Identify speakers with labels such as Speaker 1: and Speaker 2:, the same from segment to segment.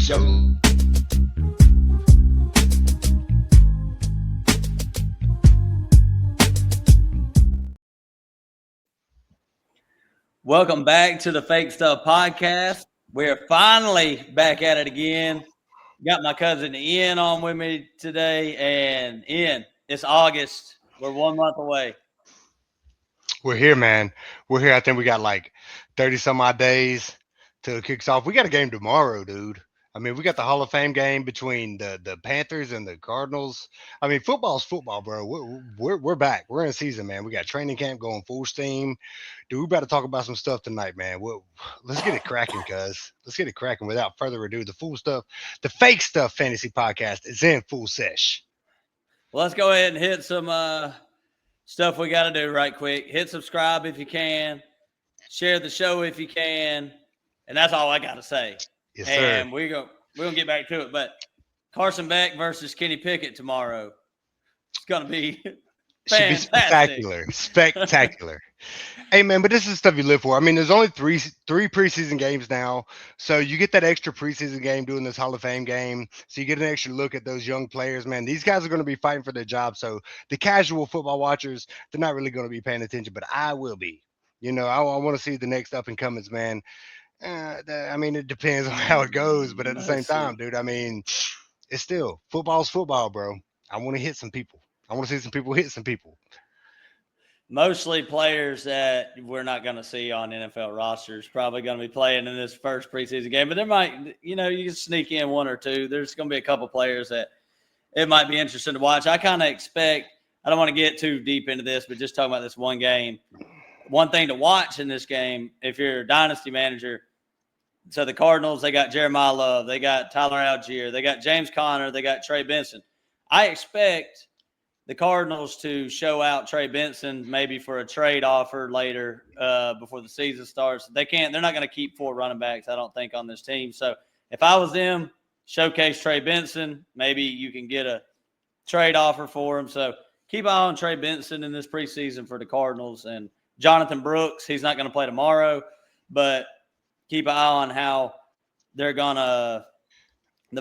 Speaker 1: Yo.
Speaker 2: Welcome back to the Fake Stuff Podcast. We're finally back at it again. Got my cousin Ian on with me today. And Ian, it's August. We're 1 month away.
Speaker 1: We're here, man. We're here. I think we got like 30 some odd days till it kicks off. We got a game tomorrow, dude. I mean, we got the Hall of Fame game between the Panthers and the Cardinals. I mean, football's football, bro. We're back. We're in season, man. We got training camp going full steam. Dude, we better talk about some stuff tonight, man. Let's get it cracking, cuz. Let's get it cracking. Without further ado, the full stuff, the fake stuff fantasy podcast is in full sesh.
Speaker 2: Well, let's go ahead and hit some stuff we got to do right quick. Hit subscribe if you can. Share the show if you can. And that's all I got to say.
Speaker 1: Yes, sir.
Speaker 2: And we're going to get back to it. But Carson Beck versus Kenny Pickett tomorrow. It's going to be
Speaker 1: should be spectacular. Hey, man, but this is stuff you live for. I mean, there's only three preseason games now, so you get that extra preseason game doing this Hall of Fame game, so you get an extra look at those young players, man. These guys are going to be fighting for their job, so the casual football watchers, they're not really going to be paying attention, but I will be. You know, I want to see the next up-and-comings, man. I mean, it depends on how it goes, but at the same time, dude, I mean, it's still football's football, bro. I want to hit some people. I want to see some people hit some people.
Speaker 2: Mostly players that we're not going to see on NFL rosters, probably going to be playing in this first preseason game. But there might, you can sneak in one or two. There's going to be a couple players that it might be interesting to watch. I kind of expect, I don't want to get too deep into this, but just talking about this one game. One thing to watch in this game, if you're a dynasty manager, so the Cardinals, they got Jeremiah Love, they got Tyler Algier, they got James Conner, they got Trey Benson. I expect the Cardinals to show out Trey Benson maybe for a trade offer later before the season starts. They're not going to keep 4 running backs, I don't think, on this team. So if I was them, showcase Trey Benson. Maybe you can get a trade offer for him. So keep an eye on Trey Benson in this preseason for the Cardinals. And Jonathan Brooks, he's not going to play tomorrow, but keep an eye on how the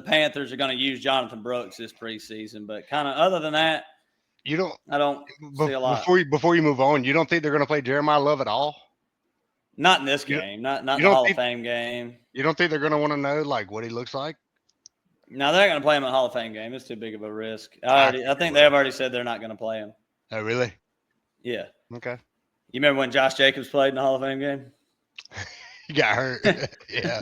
Speaker 2: Panthers are going to use Jonathan Brooks this preseason. But kind of other than that, I don't see a lot.
Speaker 1: Before you move on, you don't think they're going to play Jeremiah Love at all?
Speaker 2: Not in this game. Not the Hall of Fame game.
Speaker 1: You don't think they're going to want to know like what he looks like?
Speaker 2: No, they're not going to play him in the Hall of Fame game. It's too big of a risk. I think they have already said they're not going to play him.
Speaker 1: Oh, really?
Speaker 2: Yeah.
Speaker 1: Okay.
Speaker 2: You remember when Josh Jacobs played in the Hall of Fame game?
Speaker 1: He got hurt. Yeah.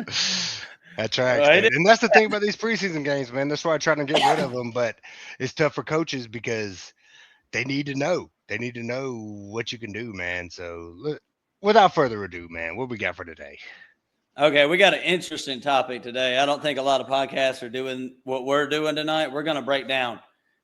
Speaker 1: That's right. And that's the thing about these preseason games, man. That's why I try to get rid of them, but it's tough for coaches because they need to know. They need to know what you can do, man. So without further ado, man, what we got for today?
Speaker 2: Okay, we got an interesting topic today. I don't think a lot of podcasts are doing what we're doing tonight. We're going to break down.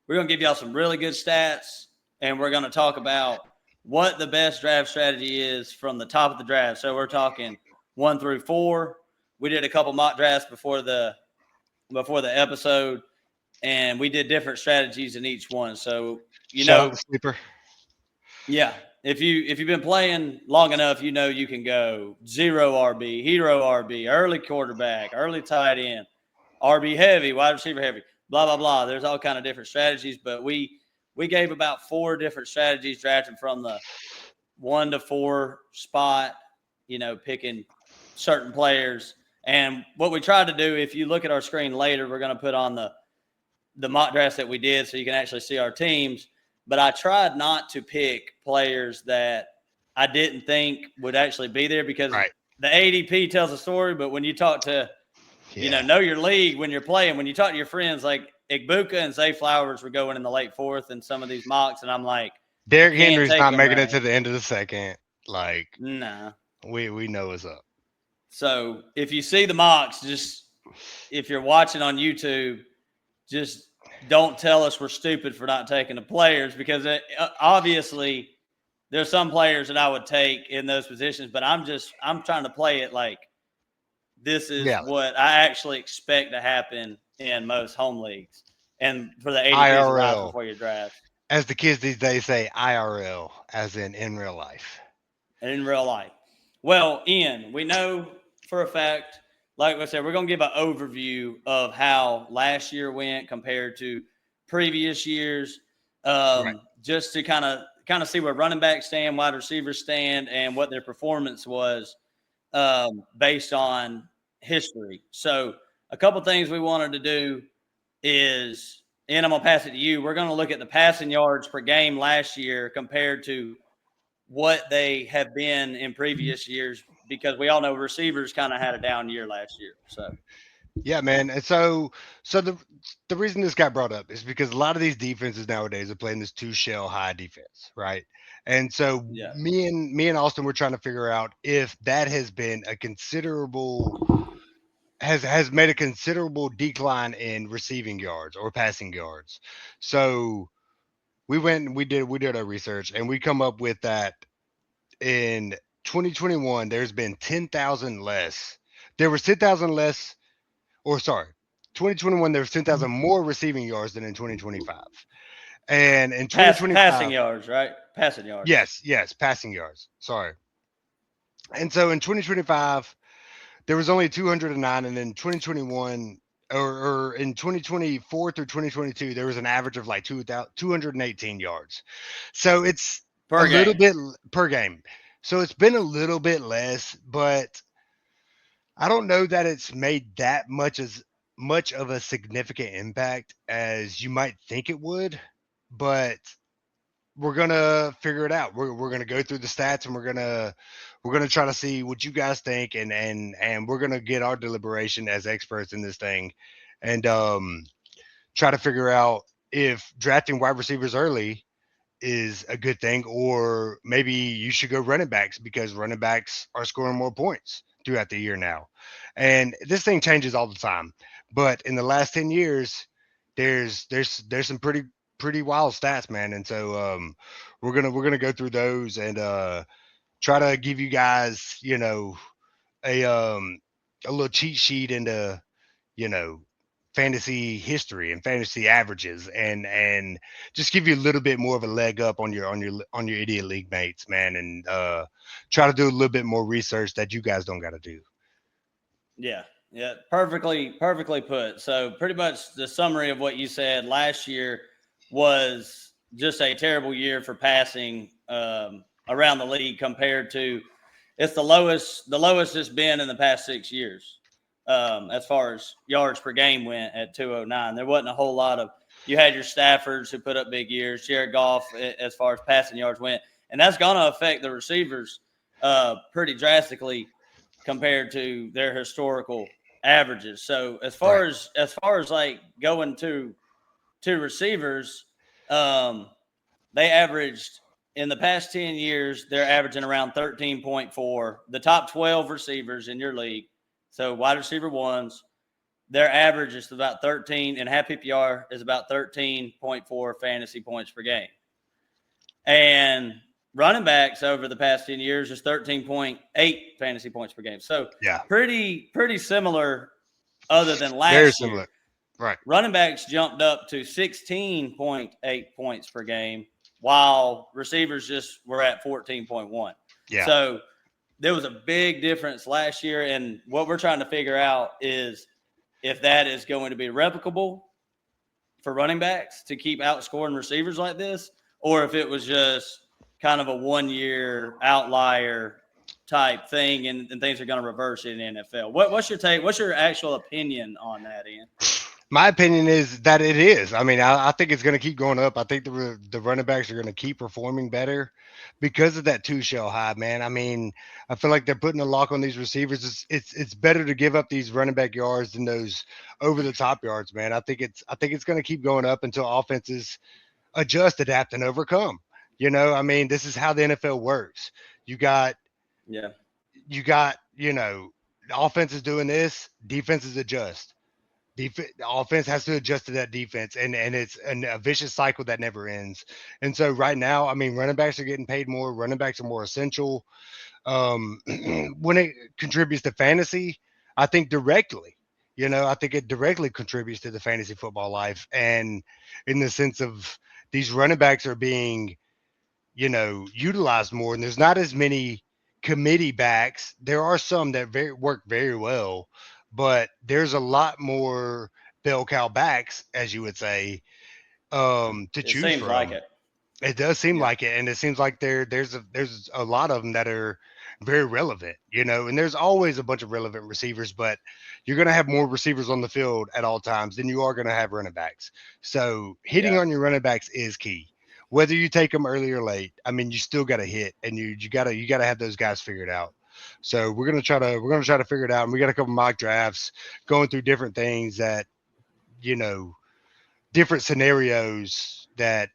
Speaker 2: We're going to give y'all some really good stats, and we're going to talk about what the best draft strategy is from the top of the draft. So we're talking 1 through 4. We did a couple mock drafts before the episode, and we did different strategies in each one. So
Speaker 1: sleeper.
Speaker 2: Yeah. If you've been playing long enough, you can go 0 RB, hero RB, early quarterback, early tight end, RB heavy, wide receiver heavy, blah, blah, blah. There's all kind of different strategies, but we gave about 4 different strategies drafting from the 1 to 4 spot, picking certain players. And what we tried to do, if you look at our screen later, we're going to put on the mock drafts that we did so you can actually see our teams. But I tried not to pick players that I didn't think would actually be there because the ADP tells a story. But when you talk to, know your league when you're playing, when you talk to your friends, like Igbuka and Zay Flowers were going in the late 4th in some of these mocks. And I'm like,
Speaker 1: Derrick Henry's not making it to the end of the second. Like,
Speaker 2: nah,
Speaker 1: we know what's up.
Speaker 2: So if you see the mocks, if you're watching on YouTube, just don't tell us we're stupid for not taking the players because obviously there's some players that I would take in those positions, but I'm trying to play it like this is what I actually expect to happen in most home leagues and for the ADPs before your draft.
Speaker 1: As the kids these days say, IRL, as in real life.
Speaker 2: And in real life. Well, Ian, we know for a fact like I said, we're going to give an overview of how last year went compared to previous years,
Speaker 1: Right.
Speaker 2: just to kind of see where running backs stand, wide receivers stand, and what their performance was based on history. So, a couple things we wanted to do is, and I'm gonna pass it to you. We're going to look at the passing yards per game last year compared to what they have been in previous years, because we all know receivers kind of had a down year last year. So,
Speaker 1: Yeah, man. And so the reason this got brought up is because a lot of these defenses nowadays are playing this two shell high defense, right? And so
Speaker 2: yeah.
Speaker 1: me and Austin were trying to figure out if that has been a considerable has made a considerable decline in receiving yards or passing yards. So we went and we did our research and we come up with that in 2021 there's been 10,000 less. There was 10,000 less, or sorry, 2021 there was 10,000 more receiving yards than in 2025. And in
Speaker 2: Passing
Speaker 1: 2025,
Speaker 2: yards, right? Passing yards.
Speaker 1: yes, passing yards. Sorry. And so in 2025 there was only 209, and in 2021 or in 2024 through 2022 there was an average of like 218 yards. So it's a
Speaker 2: Per
Speaker 1: little
Speaker 2: game.
Speaker 1: bit per game. So it's been a little bit less, but I don't know that it's made that much of a significant impact as you might think it would, but we're gonna figure it out. We're gonna go through the stats and we're gonna try to see what you guys think, and we're gonna get our deliberation as experts in this thing, and try to figure out if drafting wide receivers early is a good thing, or maybe you should go running backs because running backs are scoring more points throughout the year now. And this thing changes all the time. But in the last 10 years, there's some pretty wild stats, man. And so we're gonna go through those and try to give you guys, a a little cheat sheet into, you know, fantasy history and fantasy averages, and just give you a little bit more of a leg up on your idiot league mates, man, and try to do a little bit more research that you guys don't got to do.
Speaker 2: Yeah. Yeah. Perfectly put. So, pretty much the summary of what you said last year was just a terrible year for passing around the league compared to it's the lowest it's been in the past 6 years. As far as yards per game went at 209, there wasn't a whole lot of. You had your Staffords who put up big years, Jared Goff as far as passing yards went, and that's going to affect the receivers pretty drastically compared to their historical averages. So
Speaker 1: Right.
Speaker 2: as far as like going to receivers, um, they averaged in the past 10 years, they're averaging around 13.4. The top 12 receivers in your league, so wide receiver ones, their average is about 13, and half PPR is about 13.4 fantasy points per game. And running backs over the past 10 years is 13.8 fantasy points per game. So
Speaker 1: Yeah.
Speaker 2: pretty similar other than
Speaker 1: Very
Speaker 2: last year.
Speaker 1: similar. Right.
Speaker 2: Running backs jumped up to 16.8 points per game, while receivers just were at 14.1.
Speaker 1: Yeah.
Speaker 2: So there was a big difference last year. And what we're trying to figure out is if that is going to be replicable for running backs to keep outscoring receivers like this, or if it was just kind of a 1 year outlier type thing and things are going to reverse in the NFL. What's your take? What's your actual opinion on that, Ian?
Speaker 1: My opinion is that it is. I mean, I think it's going to keep going up. I think the running backs are going to keep performing better because of that two shell high, man. I mean, I feel like they're putting a lock on these receivers. It's better to give up these running back yards than those over the top yards, man. I think it's going to keep going up until offenses adjust, adapt, and overcome. I mean, this is how the NFL works. You got
Speaker 2: Yeah.
Speaker 1: you got the offense is doing this, defenses adjust. The offense has to adjust to that defense, and it's a vicious cycle that never ends. And so right now, I mean, running backs are getting paid more. Running backs are more essential. When it contributes to fantasy, I think directly. I think it directly contributes to the fantasy football life, and in the sense of these running backs are being utilized more, and there's not as many committee backs. There are some that work very well, but there's a lot more bell cow backs, as you would say, to
Speaker 2: It
Speaker 1: choose
Speaker 2: seems like
Speaker 1: from.
Speaker 2: it.
Speaker 1: It does seem
Speaker 2: Yeah.
Speaker 1: like it, and it seems like there's a lot of them that are very relevant, and there's always a bunch of relevant receivers, but you're going to have more receivers on the field at all times than you are going to have running backs. So hitting
Speaker 2: Yeah.
Speaker 1: on your running backs is key. Whether you take them early or late, I mean, you still got to hit, and you got to have those guys figured out. So we're gonna try to figure it out, and we got a couple mock drafts going through different things that you know different scenarios that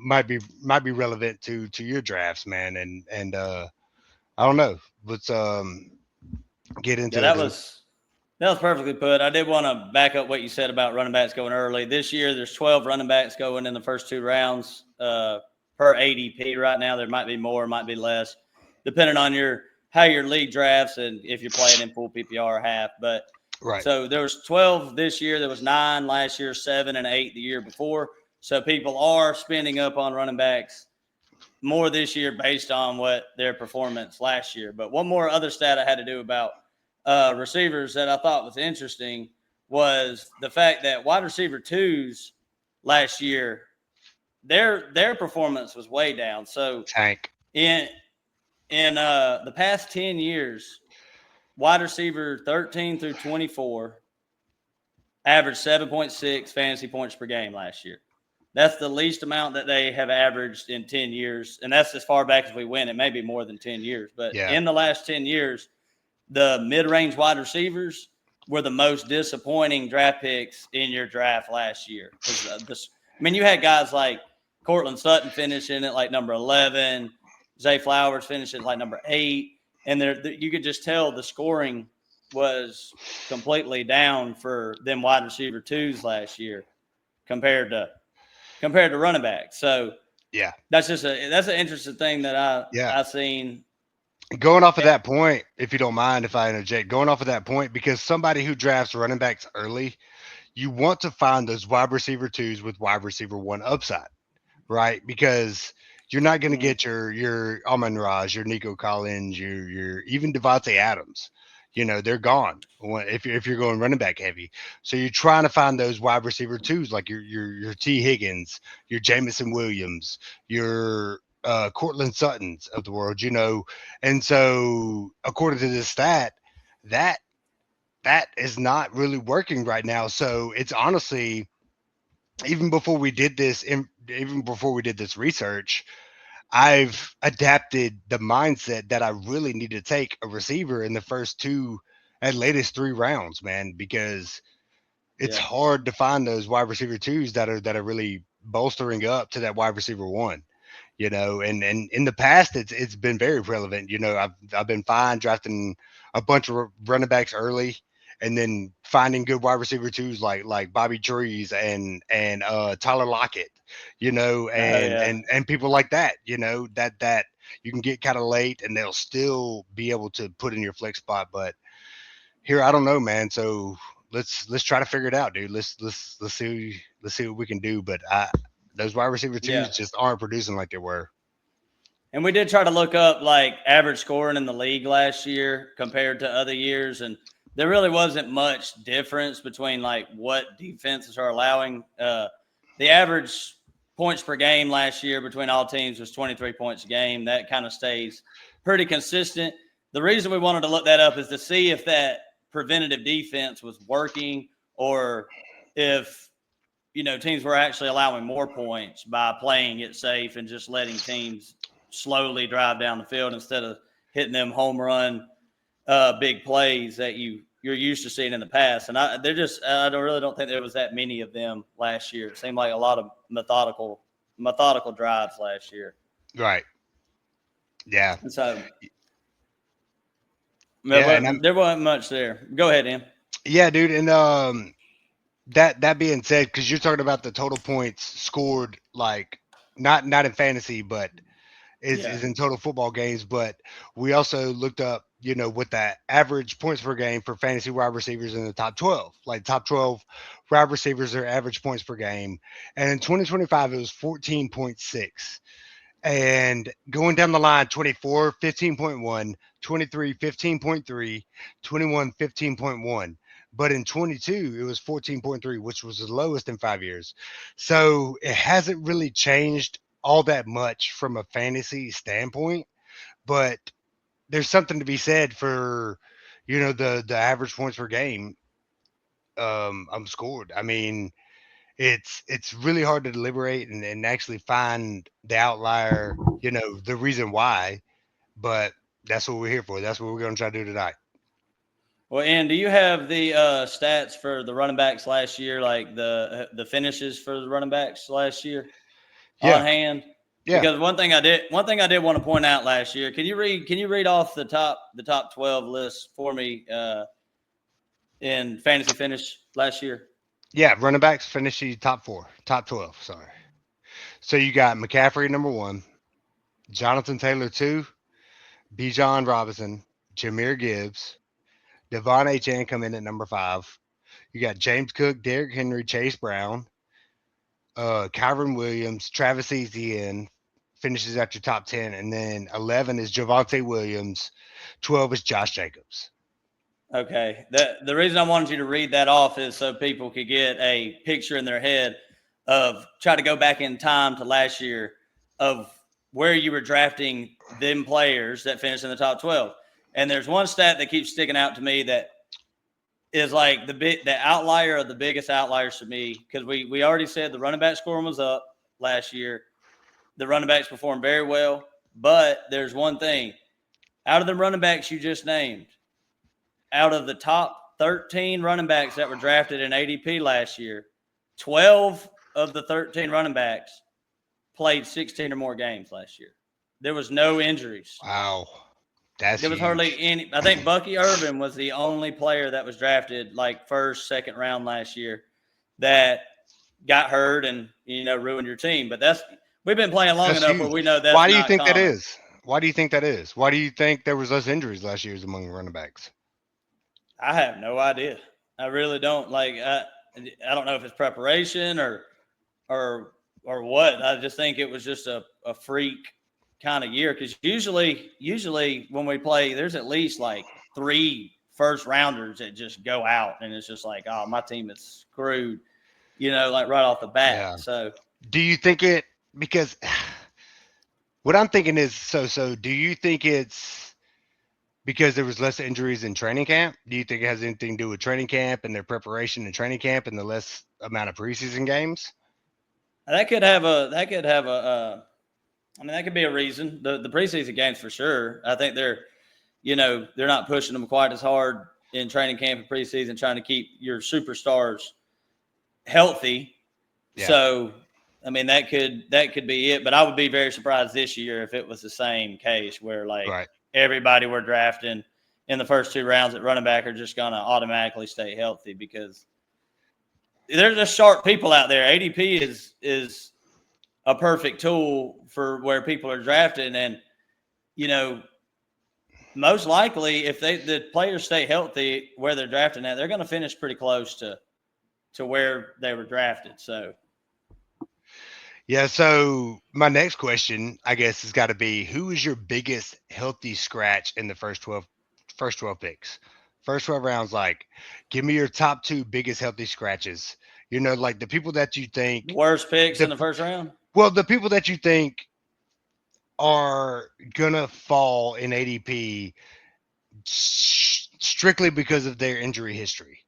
Speaker 1: might be relevant to your drafts, man. And I don't know. Let's get
Speaker 2: Yeah,
Speaker 1: into it.
Speaker 2: that was perfectly put. I did want to back up what you said about running backs going early. This year, there's 12 running backs going in the first two rounds per ADP. Right now, there might be more, might be less, depending on how your league drafts and if you're playing in full PPR or half. But
Speaker 1: Right.
Speaker 2: so there was 12 this year. There was 9 last year, 7 and 8 the year before. So people are spending up on running backs more this year based on what their performance last year. But one more other stat I had to do about receivers that I thought was interesting was the fact that wide receiver twos last year, their performance was way down. So
Speaker 1: Tank.
Speaker 2: in the past 10 years, wide receiver 13 through 24 averaged 7.6 fantasy points per game last year. That's the least amount that they have averaged in 10 years. And that's as far back as we went. It may be more than 10 years. But
Speaker 1: Yeah.
Speaker 2: in the last 10 years, the mid-range wide receivers were the most disappointing draft picks in your draft last year. You had guys like Cortland Sutton finishing at like number 11, Zay Flowers finishing at like number 8, and you could just tell the scoring was completely down for them wide receiver twos last year compared to running backs. So
Speaker 1: Yeah.
Speaker 2: that's an interesting thing that
Speaker 1: Yeah.
Speaker 2: I seen.
Speaker 1: Going off of that point, if you don't mind, if I interject, going off of that point, because somebody who drafts running backs early, you want to find those wide receiver twos with wide receiver one upside, right? Because you're not going to
Speaker 2: Mhm.
Speaker 1: get your Amon Raj, your Nico Collins, your even Devontae Adams. They're gone if you're going running back heavy. So you're trying to find those wide receiver twos like your T Higgins, your Jameson Williams, your Cortland Suttons of the world. And so according to this stat, that that is not really working right now. So it's honestly even before we did this research, I've adapted the mindset that I really need to take a receiver in the first two, at latest 3 rounds, man, because it's
Speaker 2: Yeah.
Speaker 1: hard to find those wide receiver twos that are really bolstering up to that wide receiver one. And in the past it's been very relevant. I've been fine drafting a bunch of running backs early and then finding good wide receiver twos like Bobby Trees and Tyler Lockett,
Speaker 2: Oh
Speaker 1: and
Speaker 2: yeah.
Speaker 1: and people like that, that you can get kind of late and they'll still be able to put in your flex spot. But here, I don't know, man. So let's try to figure it out, dude. Let's see what we can do. But those wide receiver
Speaker 2: Yeah.
Speaker 1: twos just aren't producing like they were.
Speaker 2: And we did try to look up like average scoring in the league last year compared to other years, and there really wasn't much difference between like what defenses are allowing. The average points per game last year between all teams was 23 points a game. That kind of stays pretty consistent. The reason we wanted to look that up is to see if that preventative defense was working or if teams were actually allowing more points by playing it safe and just letting teams slowly drive down the field instead of hitting them home run big plays that you're used to seeing in the past. And I really don't think there was that many of them last year. It seemed like a lot of methodical drives last year.
Speaker 1: Right. Yeah.
Speaker 2: And so
Speaker 1: Yeah. And I'm
Speaker 2: there wasn't much there. Go ahead, Em.
Speaker 1: yeah, dude. And that being said, because you're talking about the total points scored, like not in fantasy, but
Speaker 2: Yeah.
Speaker 1: is in total football games. But we also looked up, what that average points per game for fantasy wide receivers in the top 12, like top 12 wide receivers, their average points per game. And in 2025, it was 14.6. And going down the line, 24, 15.1, 23, 15.3, 21, 15.1. But in 22, it was 14.3, which was the lowest in 5 years. So it hasn't really changed all that much from a fantasy standpoint. But there's something to be said for, the average points per game scored. I mean, it's really hard to deliberate and actually find the outlier, the reason why. But that's what we're here for. That's what we're going to try to do tonight.
Speaker 2: Well, and do you have the stats for the running backs last year, like the finishes for the running backs last year on
Speaker 1: Yeah,
Speaker 2: hand?
Speaker 1: yeah,
Speaker 2: Because one thing I did want to point out last year. Can you read off the top 12 list for me in fantasy finish last year?
Speaker 1: yeah. Running backs finish the top 12. Sorry. So you got McCaffrey number one, Jonathan Taylor two, Bijan Robinson, Jameer Gibbs, Devon Achane come in at number five. You got James Cook, Derrick Henry, Chase Brown, Kyron Williams, Travis Etienne finishes at your top 10. And then 11 is Javante Williams. 12 is Josh Jacobs.
Speaker 2: Okay. The reason I wanted you to read that off is so people could get a picture in their head of try to go back in time to last year of where you were drafting them players that finished in the top 12. And there's one stat that keeps sticking out to me that is like the outlier of the biggest outliers to me, because we already said the running back scoring was up last year. The running backs performed very well, but there's one thing. Out of the running backs you just named, out of the top 13 running backs that were drafted in ADP last year, 12 of the 13 running backs played 16 or more games last year. There was no injuries.
Speaker 1: Wow. That's
Speaker 2: There was
Speaker 1: huge.
Speaker 2: hardly any. I think Bucky Irvin was the only player that was drafted like first, second round last year that got hurt and ruined your team. But we've been playing long
Speaker 1: That's
Speaker 2: enough where
Speaker 1: huge.
Speaker 2: we know that's
Speaker 1: Why do you
Speaker 2: not
Speaker 1: think that
Speaker 2: common.
Speaker 1: is? Why do you think that is? Why do you think there was less injuries last year among running backs?
Speaker 2: I have no idea. I really don't. I don't know if it's preparation or what. I just think it was just a freak kind of year, because usually when we play, there's at least like 3 first rounders that just go out, and it's just like, oh, my team is screwed, like right off the bat.
Speaker 1: Yeah.
Speaker 2: So
Speaker 1: Do you think it because what I'm thinking is do you think it's because there was less injuries in training camp? Do you think it has anything to do with training camp and their preparation in training camp and the less amount of preseason games?
Speaker 2: that could have a I mean, that could be a reason. The preseason games for sure. I think they're not pushing them quite as hard in training camp and preseason, trying to keep your superstars healthy.
Speaker 1: Yeah.
Speaker 2: So, I mean, that could be it. But I would be very surprised this year if it was the same case where
Speaker 1: Right.
Speaker 2: everybody we're drafting in the first 2 rounds at running back are just going to automatically stay healthy, because there's just sharp people out there. ADP is a perfect tool for where people are drafted, and most likely if the players stay healthy where they're drafting at, they're going to finish pretty close to where they were drafted. So
Speaker 1: Yeah, so my next question, I guess, has got to be who is your biggest healthy scratch in the first 12 picks? First 12 rounds, give me your top 2 biggest healthy scratches. Like the people that you think
Speaker 2: worst picks in the first round.
Speaker 1: Well, the people that you think are gonna fall in ADP strictly because of their injury history.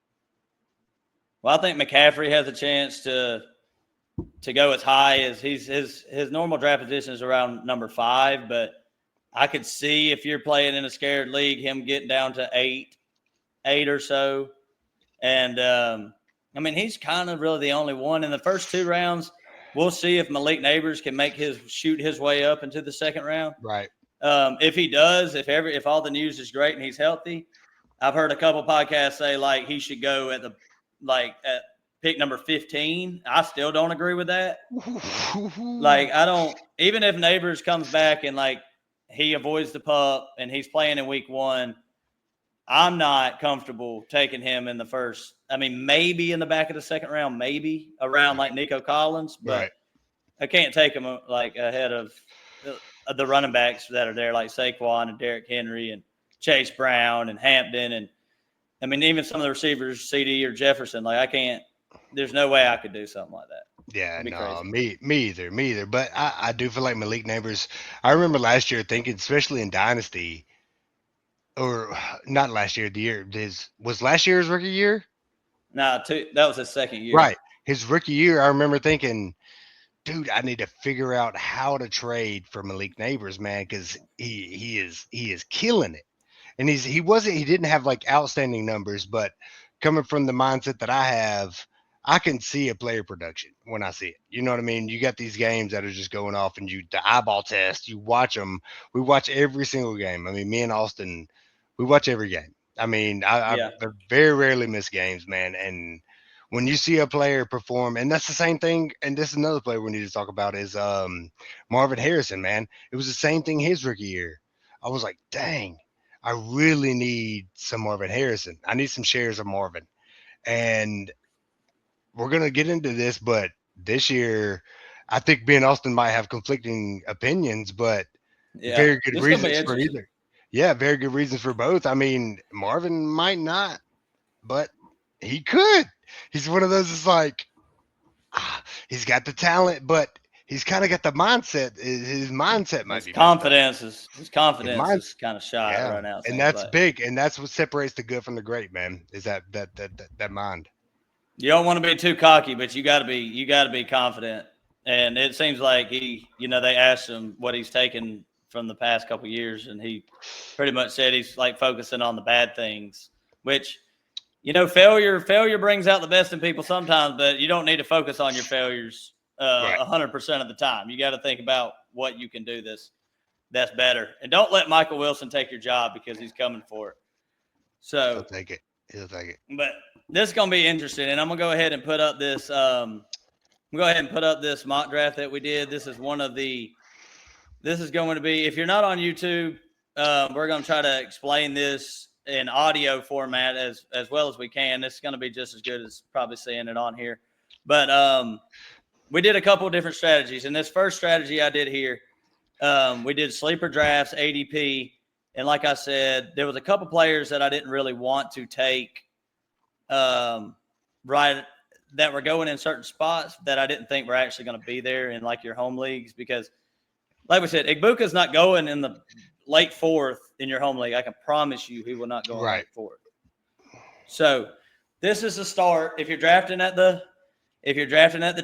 Speaker 2: Well, I think McCaffrey has a chance to go as high as his normal draft position is around number 5, but I could see, if you're playing in a scared league, him getting down to 8 or so. And I mean, he's kind of really the only one in the first 2 rounds. We'll see if Malik Neighbors can shoot his way up into the second round.
Speaker 1: Right.
Speaker 2: If he does, if all the news is great and he's healthy, I've heard a couple podcasts say he should go at pick number 15. I still don't agree with that. I don't, even if Neighbors comes back and he avoids the pup and he's playing in week 1, I'm not comfortable taking him in the first. I mean, maybe in the back of the second round, maybe around Nico Collins, but
Speaker 1: right.
Speaker 2: I can't take him ahead of the running backs that are there, like Saquon and Derrick Henry and Chase Brown and Hampton and I mean, even some of the receivers, CD or Jefferson, like I can't. There's no way I could do something like that.
Speaker 1: Yeah,
Speaker 2: It'd be
Speaker 1: no,
Speaker 2: crazy.
Speaker 1: me either. But I do feel like Malik Neighbors. I remember last year thinking, especially in Dynasty, or not last year, the year was last year's rookie year.
Speaker 2: Nah, that was his second year.
Speaker 1: Right, his rookie year. I remember thinking, dude, I need to figure out how to trade for Malik Neighbors, man, because he is killing it. And he didn't have like outstanding numbers, but coming from the mindset that I have, I can see a player production when I see it. You know what I mean? You got these games that are just going off, and the eyeball test. You watch them. We watch every single game. I mean, me and Austin, we watch every game. I mean,
Speaker 2: Yeah.
Speaker 1: I very rarely miss games, man. And when you see a player perform, and that's the same thing. And this is another player we need to talk about is Marvin Harrison, man. It was the same thing his rookie year. I was like, dang, I really need some Marvin Harrison. I need some shares of Marvin. And we're gonna get into this, but this year, I think me and Austin might have conflicting opinions, but
Speaker 2: Yeah.
Speaker 1: very good
Speaker 2: It's gonna be
Speaker 1: reasons for
Speaker 2: interesting.
Speaker 1: either. Yeah, very good reasons for both. I mean, Marvin might not, but he could. He's one of those. It's like he's got the talent, but he's kind of got the mindset. His mindset might be messed up.
Speaker 2: His
Speaker 1: His
Speaker 2: confidence
Speaker 1: mind,
Speaker 2: is kind of shot
Speaker 1: yeah,
Speaker 2: right now. It
Speaker 1: and
Speaker 2: seems
Speaker 1: that's
Speaker 2: like
Speaker 1: big, and that's what separates the good from the great, man. Is that mind?
Speaker 2: you don't want to be too cocky, but you got to be confident. And it seems like they asked him what he's taken from the past couple of years, and he pretty much said he's like focusing on the bad things, which failure brings out the best in people sometimes, but you don't need to focus on your failures
Speaker 1: Right.
Speaker 2: 100% of the time. You got to think about what you can do that's better, and don't let Michael Wilson take your job because he's coming for it.
Speaker 1: He'll
Speaker 2: So,
Speaker 1: take it. He'll take it.
Speaker 2: but this is gonna be interesting, and I'm gonna go ahead and put up this. Go ahead and put up this mock draft that we did. This is one of the. This is going to be. If you're not on YouTube, we're going to try to explain this in audio format as well as we can. This is going to be just as good as probably seeing it on here. But we did a couple of different strategies. And this first strategy I did here, we did sleeper drafts, ADP, and like I said, there was a couple players that I didn't really want to take. Right. That were going in certain spots that I didn't think were actually going to be there in like your home leagues because, like we said, Igbuka's not going in the late fourth in your home league. I can promise you he will not go in
Speaker 1: Right.
Speaker 2: late fourth. So this is the start. If you're drafting at the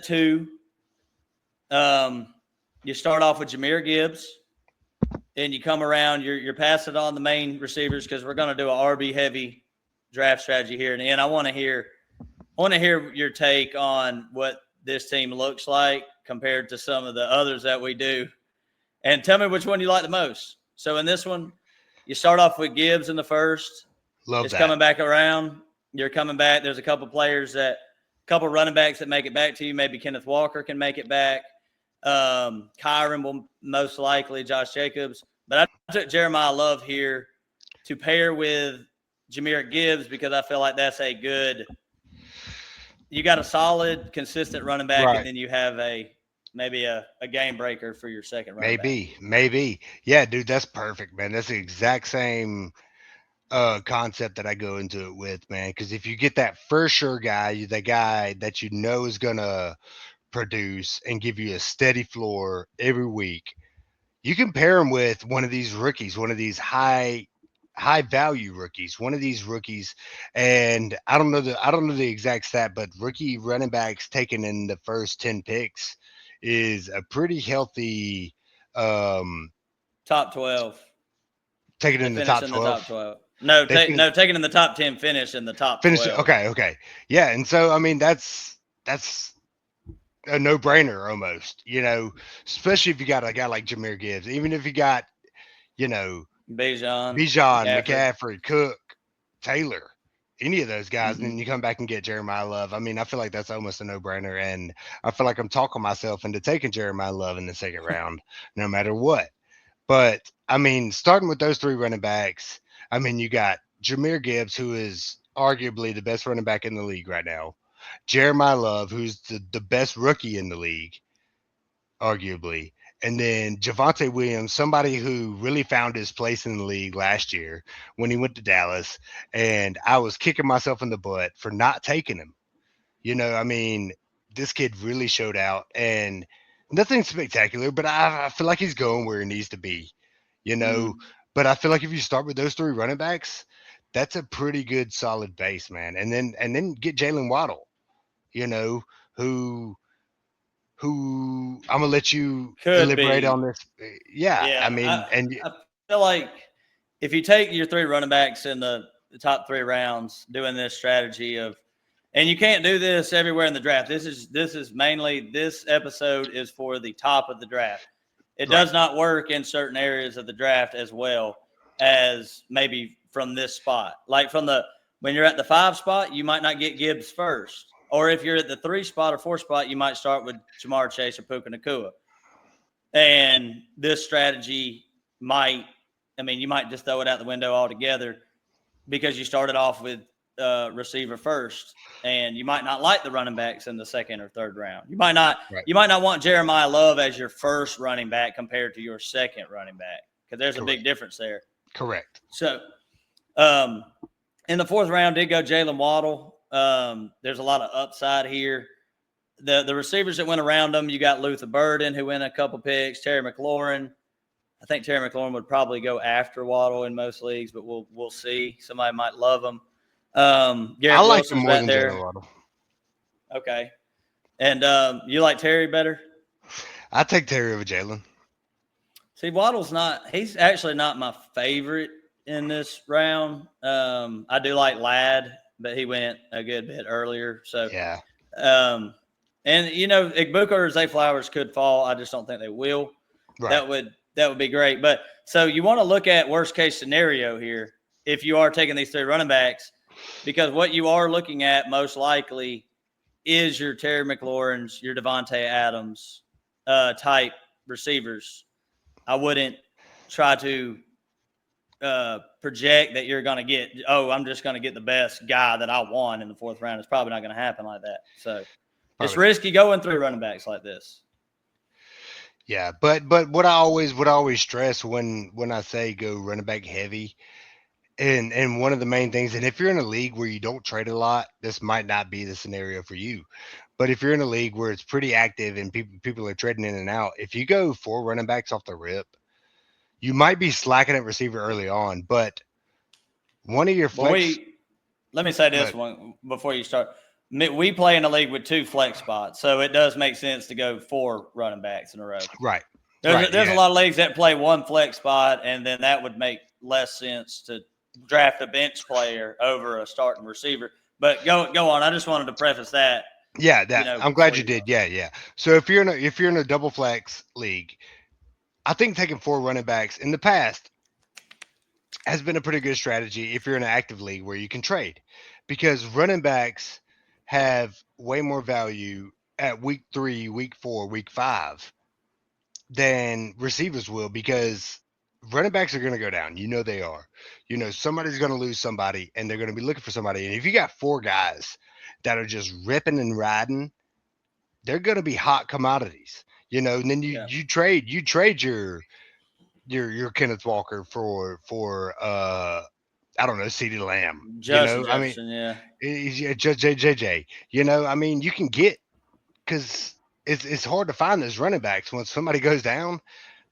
Speaker 2: 2, you start off with Jahmyr Gibbs, and you come around. You're passing on the main receivers because we're going to do an RB heavy draft strategy here. And I want to hear your take on what this team looks like compared to some of the others that we do. And tell me which one you like the most. So in this one, you start off with Gibbs in the first.
Speaker 1: Love
Speaker 2: It's
Speaker 1: that.
Speaker 2: coming back around. You're coming back. There's a couple running backs that make it back to you. Maybe Kenneth Walker can make it back. Kyron will most likely, Josh Jacobs. But I took Jeremiah Love here to pair with Jahmyr Gibbs because I feel like that's you got a solid, consistent running back,
Speaker 1: Right.
Speaker 2: and then you have maybe a game breaker for your second running back.
Speaker 1: Maybe. Yeah, dude, that's perfect, man. That's the exact same concept that I go into it with, man. Because if you get that first sure guy, the guy that you know is gonna produce and give you a steady floor every week, you can pair him with one of these rookies, one of these high value rookies, one of these rookies. And I don't know the exact stat, but rookie running backs taken in the first 10 picks is a pretty healthy
Speaker 2: top 12.
Speaker 1: Taken in the top 12.
Speaker 2: The top 12. No, taken in the top 10, finish in the top 12.
Speaker 1: Okay. Yeah, and so I mean that's a no-brainer almost, especially if you got a guy like Jahmyr Gibbs, even if you got,
Speaker 2: Bijan,
Speaker 1: McCaffrey, Cook, Taylor, any of those guys, and then you come back and get Jeremiah Love. I mean, I feel like that's almost a no-brainer, and I feel like I'm talking myself into taking Jeremiah Love in the second round, no matter what. But I mean, starting with those three running backs, I mean, you got Jahmyr Gibbs, who is arguably the best running back in the league right now. Jeremiah Love, who's the best rookie in the league, arguably. And then Javonte Williams, somebody who really found his place in the league last year when he went to Dallas, and I was kicking myself in the butt for not taking him. I mean, this kid really showed out, and nothing spectacular, but I feel like he's going where he needs to be. You know,
Speaker 2: Mm.
Speaker 1: but I feel like if you start with those three running backs, that's a pretty good solid base, man. And then get Jalen Waddle, you know, who I'm gonna let you
Speaker 2: Could
Speaker 1: elaborate
Speaker 2: be.
Speaker 1: on this. Yeah, I
Speaker 2: Yeah.
Speaker 1: mean, and
Speaker 2: I feel like if you take your three running backs in the top three rounds, doing this strategy of, and you can't do this everywhere in the draft. This is mainly, this episode is for the top of the draft. It
Speaker 1: right,
Speaker 2: does not work in certain areas of the draft as well as maybe from this spot. Like when you're at the 5 spot, you might not get Gibbs first. Or if you're at the 3 spot or 4 spot, you might start with Jamar Chase or Puka Nakua. And this strategy might, I mean, you might just throw it out the window altogether because you started off with receiver first, and you might not like the running backs in the second or third round. You might not.
Speaker 1: right,
Speaker 2: You might not want Jeremiah Love as your first running back compared to your second running back, because there's a
Speaker 1: correct,
Speaker 2: big difference there.
Speaker 1: correct.
Speaker 2: So, um, in the 4th round, did go Jalen Waddle. There's a lot of upside here. The receivers that went around him, you got Luther Burden, who went a couple picks, Terry McLaurin. I think Terry McLaurin would probably go after Waddle in most leagues, but we'll see. Somebody might love him.
Speaker 1: I
Speaker 2: Garrett
Speaker 1: like him
Speaker 2: Wilson's
Speaker 1: more
Speaker 2: back
Speaker 1: than Jalen
Speaker 2: there.
Speaker 1: Waddle.
Speaker 2: Okay. And you like Terry better?
Speaker 1: I take Terry over Jalen.
Speaker 2: See, Waddle's not – he's actually not my favorite in this round. I do like Ladd, but he went a good bit earlier. So,
Speaker 1: Yeah,
Speaker 2: and, Igbuka or Zay Flowers could fall. I just don't think they will.
Speaker 1: right.
Speaker 2: That would be great. But so you want to look at worst case scenario here if you are taking these 3 running backs, because what you are looking at most likely is your Terry McLaurin's, your Devontae Adams type receivers. I wouldn't try to project that you're going to get, I'm just going to get the best guy that I want in the 4th round. It's probably not going to happen like that. So it's
Speaker 1: Probably not.
Speaker 2: risky going through running backs like this.
Speaker 1: Yeah, but what I always stress when I say go running back heavy, and one of the main things, and if you're in a league where you don't trade a lot, this might not be the scenario for you. But if you're in a league where it's pretty active and people are trading in and out, if you go 4 running backs off the rip, you might be slacking at receiver early on. But one of your
Speaker 2: Well,
Speaker 1: flex,
Speaker 2: let me say this
Speaker 1: but
Speaker 2: one before you start. We play in a league with 2 flex spots, so it does make sense to go 4 running backs in a row.
Speaker 1: right,
Speaker 2: There's a
Speaker 1: yeah,
Speaker 2: lot of leagues that play 1 flex spot, and then that would make less sense to draft a bench player over a starting receiver. But go on. I just wanted to preface that,
Speaker 1: yeah. That I'm glad
Speaker 2: before
Speaker 1: you
Speaker 2: you go.
Speaker 1: did. Yeah, yeah. So if you're in a double flex league, I think taking 4 running backs in the past has been a pretty good strategy if you're in an active league where you can trade, because running backs have way more value at week 3, week 4, week 5 than receivers will, because running backs are going to go down. They are. Somebody's going to lose somebody, and they're going to be looking for somebody. And if you got 4 guys that are just ripping and riding, they're going to be hot commodities. And then you
Speaker 2: Yeah.
Speaker 1: you trade your Kenneth Walker for I don't know, CeeDee Lamb.
Speaker 2: Justin
Speaker 1: I mean,
Speaker 2: Jefferson, yeah.
Speaker 1: JJ. I mean, you can get, because it's hard to find those running backs when somebody goes down.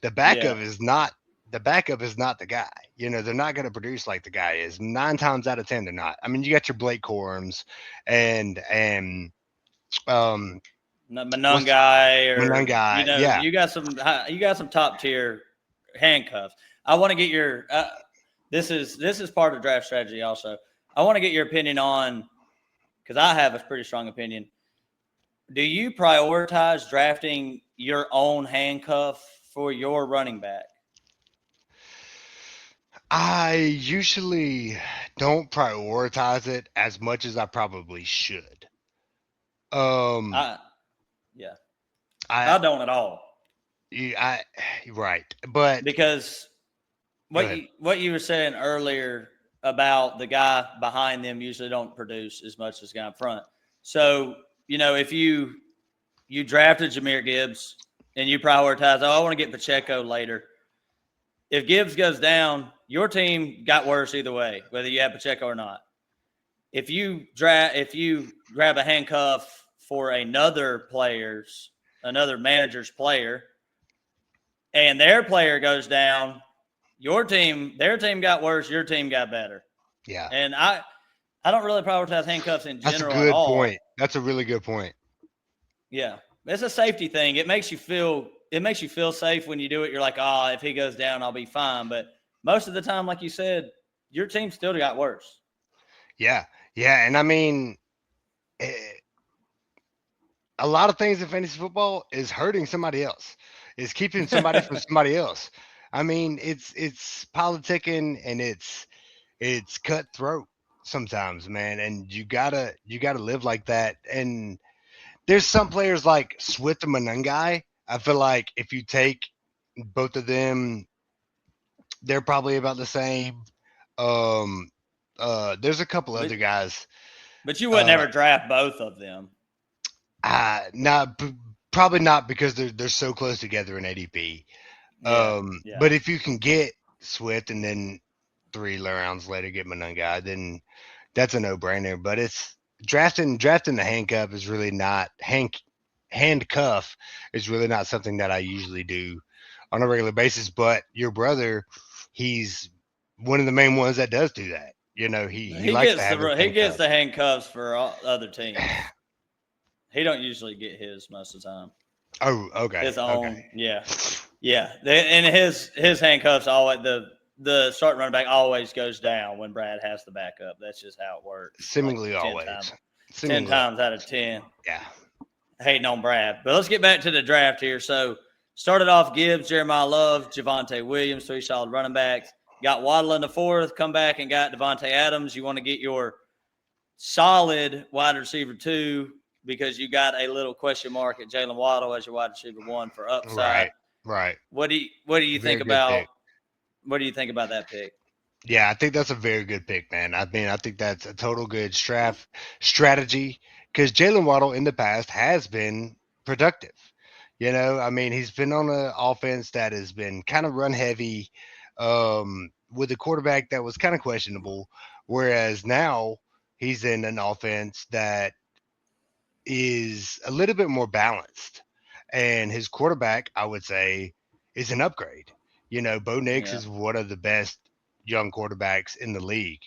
Speaker 1: The
Speaker 2: Yeah.
Speaker 1: backup is not the backup is not the guy. They're not going to produce like the guy is. 9 times out of 10, they're not. I mean, you got your Blake Corums and um what's
Speaker 2: Manungai,
Speaker 1: one
Speaker 2: or
Speaker 1: guy? Yeah,
Speaker 2: you got some top tier handcuffs. I want to get your this is part of draft strategy also. I want to get your opinion on, because I have a pretty strong opinion. Do you prioritize drafting your own handcuff for your running back?
Speaker 1: I usually don't prioritize it as much as I probably should. Um,
Speaker 2: I Yeah,
Speaker 1: I,
Speaker 2: I don't at all,
Speaker 1: I, right, but
Speaker 2: because
Speaker 1: go ahead.
Speaker 2: what you were saying earlier about the guy behind them usually don't produce as much as the guy in front. So, if you drafted Jahmyr Gibbs and you prioritize, I want to get Pacheco later. If Gibbs goes down, your team got worse either way, whether you have Pacheco or not. If you grab a handcuff for another manager's player, and their player goes down, their team got worse, your team got better.
Speaker 1: Yeah.
Speaker 2: And I don't really prioritize handcuffs in general
Speaker 1: That's a good
Speaker 2: at all.
Speaker 1: point. That's a really good point.
Speaker 2: Yeah. It's a safety thing. It makes you feel safe when you do it. You're like, if he goes down, I'll be fine. But most of the time, like you said, your team still got worse.
Speaker 1: Yeah. Yeah. And I mean, a lot of things in fantasy football is hurting somebody else, is keeping somebody from somebody else. I mean, it's politicking and it's cutthroat sometimes, man. And you gotta live like that. And there's some players like Swift and Monangai. I feel like if you take both of them, they're probably about the same. There's a couple other guys.
Speaker 2: But you would never draft both of them.
Speaker 1: Probably not, because they're so close together in ADP. Yeah. But if you can get Swift and then 3 rounds later get Monangai, then that's a no-brainer. But it's drafting the handcuff is really not handcuff is really not something that I usually do on a regular basis. But your brother, he's one of the main ones that does do that. You know, he likes
Speaker 2: he gets the handcuffs for all other teams. He don't usually get his most of the time.
Speaker 1: Oh, okay.
Speaker 2: His own,
Speaker 1: okay.
Speaker 2: yeah. And his handcuffs always the starting running back always goes down when Brad has the backup. That's just how it works.
Speaker 1: Seemingly always.
Speaker 2: 10 times out of 10.
Speaker 1: Yeah.
Speaker 2: Hating on Brad. But let's get back to the draft here. So started off Gibbs, Jeremiah Love, Javonte Williams, 3 solid running backs. Got Waddle in the 4th, come back and got Devontae Adams. You want to get your solid wide receiver 2 because you got a little question mark at Jalen Waddle as your wide receiver 1 for upside.
Speaker 1: Right.
Speaker 2: What do you think about that pick?
Speaker 1: Yeah, I think that's a very good pick, man. I mean, I think that's a total good strategy, because Jalen Waddle in the past has been productive. You know, I mean, he's been on an offense that has been kind of run heavy, with a quarterback that was kind of questionable, whereas now he's in an offense that is a little bit more balanced, and his quarterback, I would say, is an upgrade. You know, Bo Nix is one of the best young quarterbacks in the league.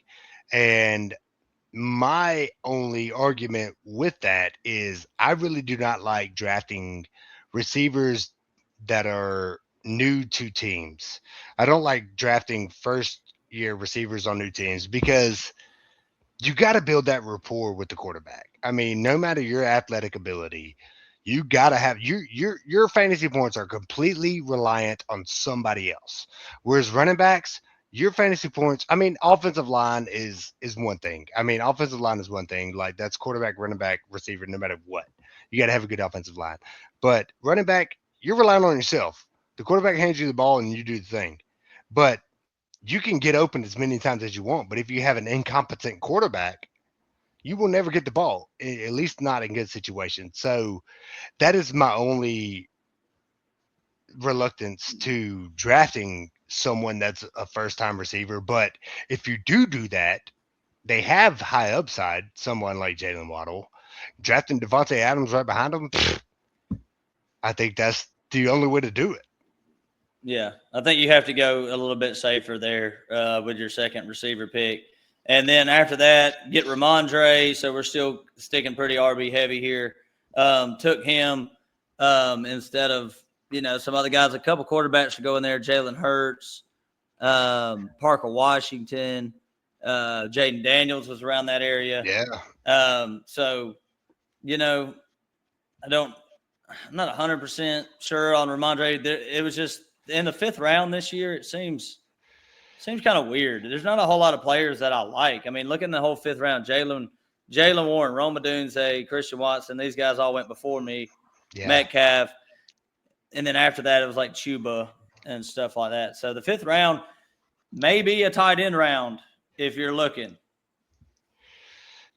Speaker 1: And my only argument with that is I really do not like drafting receivers that are new to teams. I don't like drafting first year receivers on new teams, because you got to build that rapport with the quarterback. I mean, no matter your athletic ability, you got to have your fantasy points are completely reliant on somebody else. Whereas running backs, your fantasy points, I mean, offensive line is one thing. I mean, offensive line is one thing. Like, that's quarterback, running back, receiver, no matter what. You got to have a good offensive line. But running back, you're relying on yourself. The quarterback hands you the ball and you do the thing. But you can get open as many times as you want. But if you have an incompetent quarterback, you will never get the ball, at least not in good situations. So that is my only reluctance to drafting someone that's a first-time receiver. But if you do that, they have high upside, someone like Jalen Waddle. Drafting Devontae Adams right behind him, I think that's the only way to do it.
Speaker 2: Yeah, I think you have to go a little bit safer there with your second receiver pick. And then after that, get Ramondre. So we're still sticking pretty RB heavy here. Took him instead of, some other guys. A couple quarterbacks to go in there. Jalen Hurts, Parker Washington, Jaden Daniels was around that area.
Speaker 1: Yeah.
Speaker 2: So, I'm not 100% sure on Ramondre. It was just in the 5th round this year. It seems kind of weird. There's not a whole lot of players that I like. I mean, look in the whole 5th round. Jalen Warren, Rome Odunze, Christian Watson. These guys all went before me. Yeah. Metcalf. And then after that, it was like Chuba and stuff like that. So the 5th round may be a tight end round if you're looking.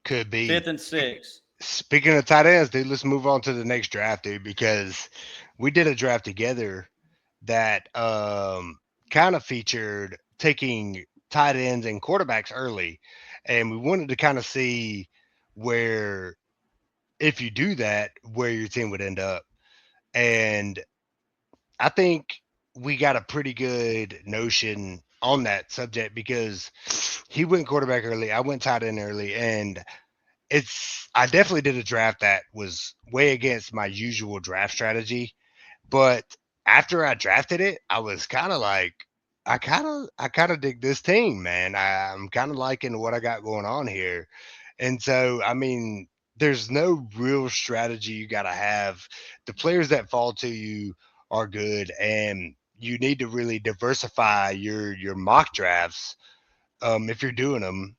Speaker 1: Could be
Speaker 2: 5th and 6th.
Speaker 1: speaking of tight ends, dude, let's move on to the next draft, dude, because we did a draft together that kind of featured taking tight ends and quarterbacks early, and we wanted to kind of see where, if you do that, where your team would end up. And I think we got a pretty good notion on that subject because he went quarterback early, I went tight end early, and I definitely did a draft that was way against my usual draft strategy. But after I drafted it, I was kind of like, I kind of dig this team, man. I'm kind of liking what I got going on here. And so, I mean, there's no real strategy you got to have. The players that fall to you are good, and you need to really diversify your mock drafts, if you're doing them,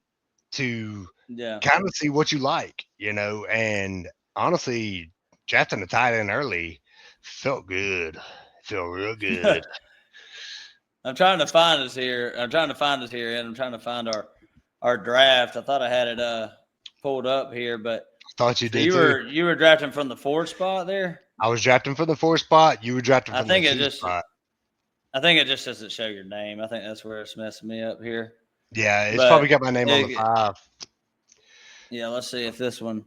Speaker 1: to
Speaker 2: Yeah.
Speaker 1: kind of see what you like, And honestly, drafting a tight end early felt good. Felt real good.
Speaker 2: I'm trying to find us here. I'm trying to find us here, and I'm trying to find our draft. I thought I had it pulled up here, but
Speaker 1: Thought you
Speaker 2: so
Speaker 1: did too.
Speaker 2: you were drafting from the 4 spot there.
Speaker 1: I was drafting from the 4 spot. You were drafting
Speaker 2: I
Speaker 1: from the
Speaker 2: think it
Speaker 1: two
Speaker 2: just
Speaker 1: spot.
Speaker 2: I think it just doesn't show your name. I think that's where it's messing me up here.
Speaker 1: Yeah, it's
Speaker 2: But
Speaker 1: probably got my name on the 5.
Speaker 2: yeah, let's see if this one.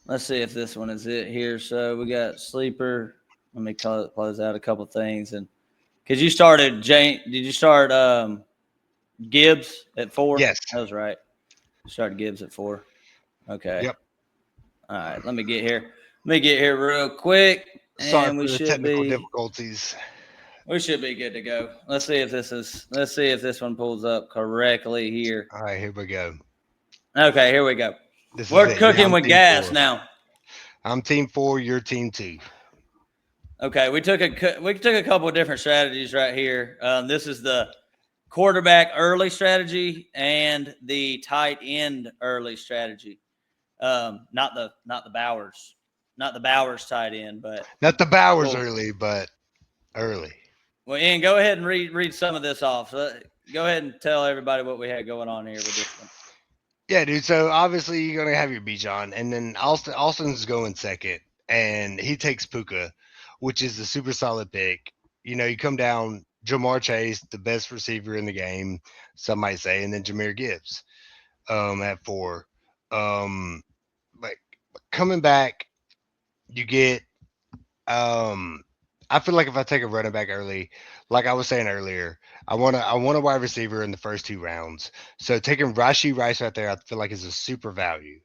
Speaker 2: Let's see if this one is it here. So we got sleeper. Let me close out a couple things, and because you started Jane, did you start Gibbs at 4?
Speaker 1: Yes.
Speaker 2: That was right. Started Gibbs at 4. Okay.
Speaker 1: Yep.
Speaker 2: All right. Let me get here. Let me get here real quick,
Speaker 1: Sorry
Speaker 2: and
Speaker 1: for the technical difficulties.
Speaker 2: we should be good to go. Let's see if this one pulls up correctly here.
Speaker 1: All right, here we go.
Speaker 2: Okay, here we go.
Speaker 1: This
Speaker 2: We're
Speaker 1: is it.
Speaker 2: cooking
Speaker 1: I'm
Speaker 2: with
Speaker 1: team
Speaker 2: gas
Speaker 1: 4.
Speaker 2: now.
Speaker 1: I'm team 4. You're team 2.
Speaker 2: Okay, we took a couple of different strategies right here. This is the quarterback early strategy and the tight end early strategy. Not the Bowers tight end, but
Speaker 1: Not the Bowers early, but early.
Speaker 2: well, Ian, go ahead and read some of this off. So go ahead and tell everybody what we had going on here with this one.
Speaker 1: Yeah, dude. So obviously you're gonna have your Bijan, and then Austin's going second, and he takes Puka, which is a super solid pick. You come down Jamar Chase, the best receiver in the game, some might say, and then Jahmyr Gibbs, at 4. Like coming back, you get I feel like if I take a running back early, like I was saying earlier, I want a wide receiver in the first 2 rounds. So taking Rashi Rice right there, I feel like is a super value.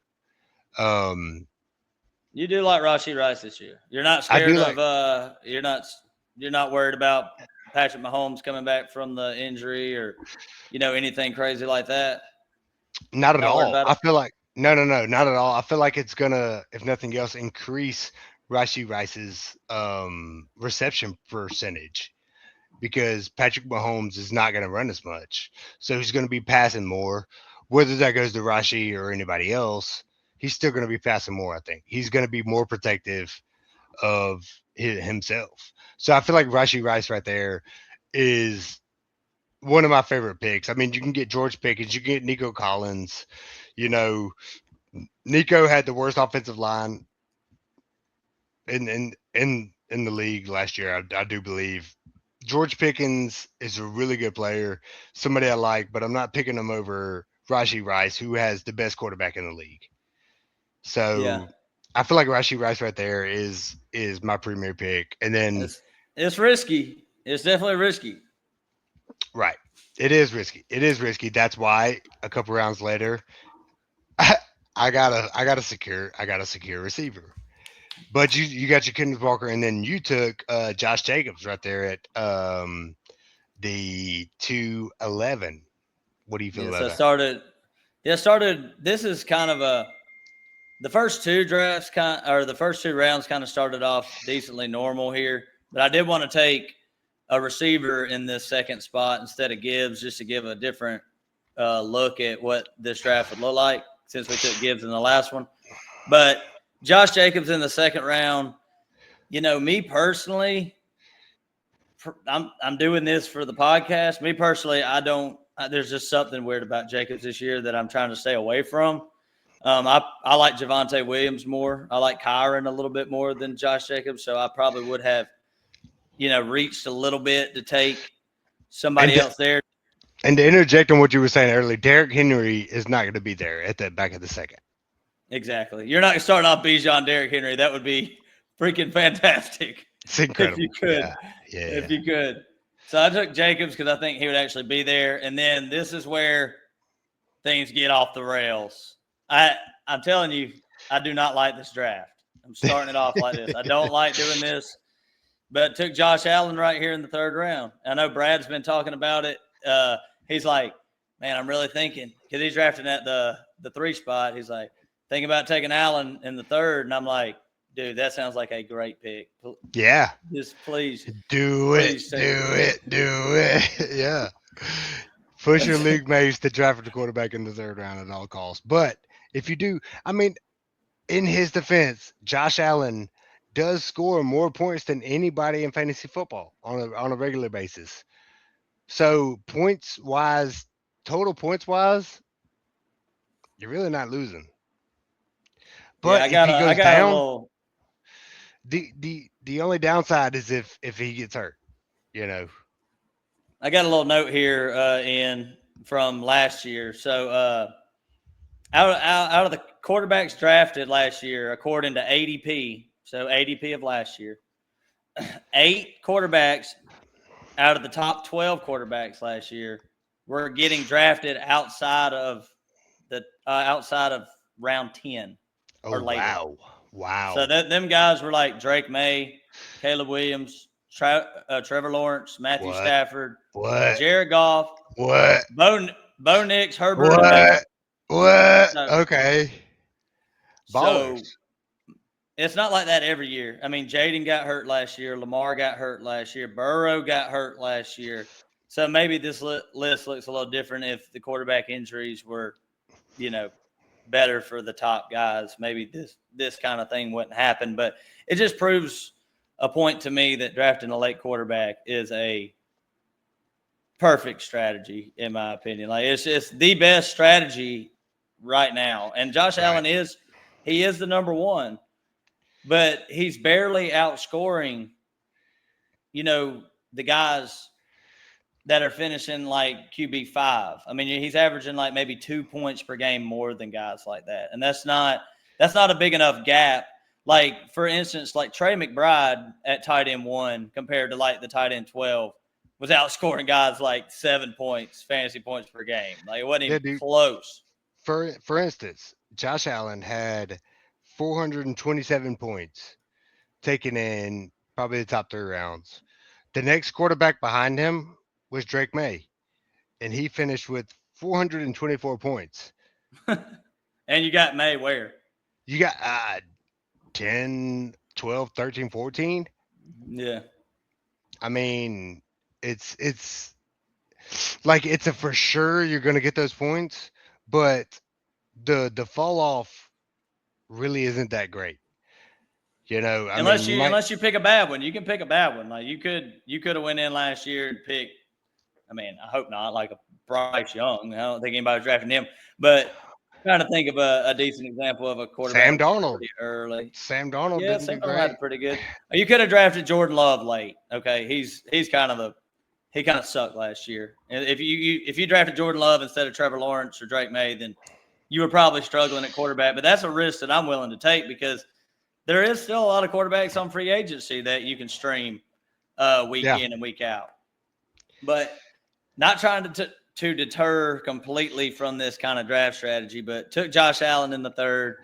Speaker 2: You do like Rashee Rice this year. You're not
Speaker 1: I do
Speaker 2: scared
Speaker 1: like
Speaker 2: of you're not worried about Patrick Mahomes coming back from the injury or anything crazy like that.
Speaker 1: not at
Speaker 2: Not worried
Speaker 1: all.
Speaker 2: about
Speaker 1: I
Speaker 2: it.
Speaker 1: feel like no, not at all. I feel like it's gonna, if nothing else, increase Rashi Rice's reception percentage because Patrick Mahomes is not going to run as much. So he's going to be passing more. Whether that goes to Rashi or anybody else, he's still going to be passing more, I think. He's going to be more protective of himself. So I feel like Rashi Rice right there is one of my favorite picks. I mean, you can get George Pickens, you can get Nico Collins. Nico had the worst offensive line in the league last year. I do believe George Pickens is a really good player, somebody I like, but I'm not picking him over Rashi Rice, who has the best quarterback in the league.
Speaker 2: Yeah,
Speaker 1: So I feel like Rashi Rice right there is my premier pick. And then
Speaker 2: it's risky. It's definitely risky.
Speaker 1: right, it is risky. It is risky. That's why a couple rounds later, I got a secure receiver. But you got your Kenneth Walker, and then you took Josh Jacobs right there at the 211. What do you feel
Speaker 2: Yes,
Speaker 1: about
Speaker 2: I
Speaker 1: that?
Speaker 2: started. Yeah, started. This is kind of the first 2 drafts the first 2 rounds kind of started off decently normal here, but I did want to take a receiver in this second spot instead of Gibbs just to give a different look at what this draft would look like since we took Gibbs in the last one. But Josh Jacobs in the second round, me personally, I'm doing this for the podcast. Me personally, I don't. There's just something weird about Jacobs this year that I'm trying to stay away from. I like Javonte Williams more. I like Kyron a little bit more than Josh Jacobs. So I probably would have, reached a little bit to take
Speaker 1: And
Speaker 2: somebody else there.
Speaker 1: and to interject on what you were saying earlier, Derrick Henry is not going to be there at the back of the second.
Speaker 2: Exactly. You're not starting off Bijan, Derrick Henry. That would be freaking fantastic.
Speaker 1: It's incredible.
Speaker 2: If you could.
Speaker 1: Yeah.
Speaker 2: If you could. So I took Jacobs because I think he would actually be there. And then this is where things get off the rails. I'm telling you, I do not like this draft. I'm starting it off like this. I don't like doing this, but took Josh Allen right here in the third round. I know Brad's been talking about it. He's like, man, I'm really thinking because he's drafting at the 3 spot. He's like, thinking about taking Allen in the third, and I'm like, dude, that sounds like a great pick.
Speaker 1: Yeah.
Speaker 2: Just please
Speaker 1: do it. Yeah. Push your league mates to draft the quarterback in the third round at all costs. But if you do, I mean, in his defense, Josh Allen does score more points than anybody in fantasy football on a regular basis. So points wise, total points wise, you're really not losing. But
Speaker 2: yeah,
Speaker 1: if he goes
Speaker 2: got
Speaker 1: down,
Speaker 2: a little.
Speaker 1: the only downside is if he gets hurt, you know.
Speaker 2: I got a little note here in from last year. So out of the quarterbacks drafted last year, according to ADP, so ADP of last year, 8 quarterbacks out of the top 12 quarterbacks last year were getting drafted outside of round 10 or later.
Speaker 1: Wow.
Speaker 2: So them guys were like Drake May, Caleb Williams, Trevor Lawrence, Matthew Stafford, Jared Goff, Bo Nix, Herbert.
Speaker 1: What? Okay.
Speaker 2: Ballers. So it's not like that every year. I mean, Jaden got hurt last year. Lamar got hurt last year. Burrow got hurt last year. So maybe this list looks a little different if the quarterback injuries were, better for the top guys. Maybe this kind of thing wouldn't happen. But it just proves a point to me that drafting a late quarterback is a perfect strategy, in my opinion. Like it's just the best strategy right now. And Josh Allen is the number one, but he's barely outscoring, the guys that are finishing like QB5. I mean, he's averaging like maybe 2 points per game more than guys like that. And that's not a big enough gap. Like, for instance, like Trey McBride at tight end 1 compared to like the tight end 12 was outscoring guys like 7 points, fantasy points per game. Like, it wasn't even close.
Speaker 1: For instance, Josh Allen had 427 points taken in probably the top 3 rounds. The next quarterback behind him was Drake May, and he finished with 424 points.
Speaker 2: And you got May where?
Speaker 1: You got 10, 12, 13, 14.
Speaker 2: Yeah.
Speaker 1: I mean, it's like it's a for sure you're going to get those points, but the fall off really isn't that great.
Speaker 2: Unless you pick a bad one. You can pick a bad one. Like you could have went in last year and picked, I mean, I hope not, like a Bryce Young. I don't think anybody's drafting him. But trying to think of a decent example of a quarterback.
Speaker 1: Sam Darnold.
Speaker 2: Early.
Speaker 1: Sam Darnold
Speaker 2: Yeah,
Speaker 1: didn't
Speaker 2: Sam
Speaker 1: do
Speaker 2: Darnold
Speaker 1: great.
Speaker 2: had pretty good. You could have drafted Jordan Love late. Okay. He kind of sucked last year. And if you drafted Jordan Love instead of Trevor Lawrence or Drake May, then you were probably struggling at quarterback. But that's a risk that I'm willing to take because there is still a lot of quarterbacks on free agency that you can stream week in and week out. But not trying to deter completely from this kind of draft strategy, but took Josh Allen in the 3rd,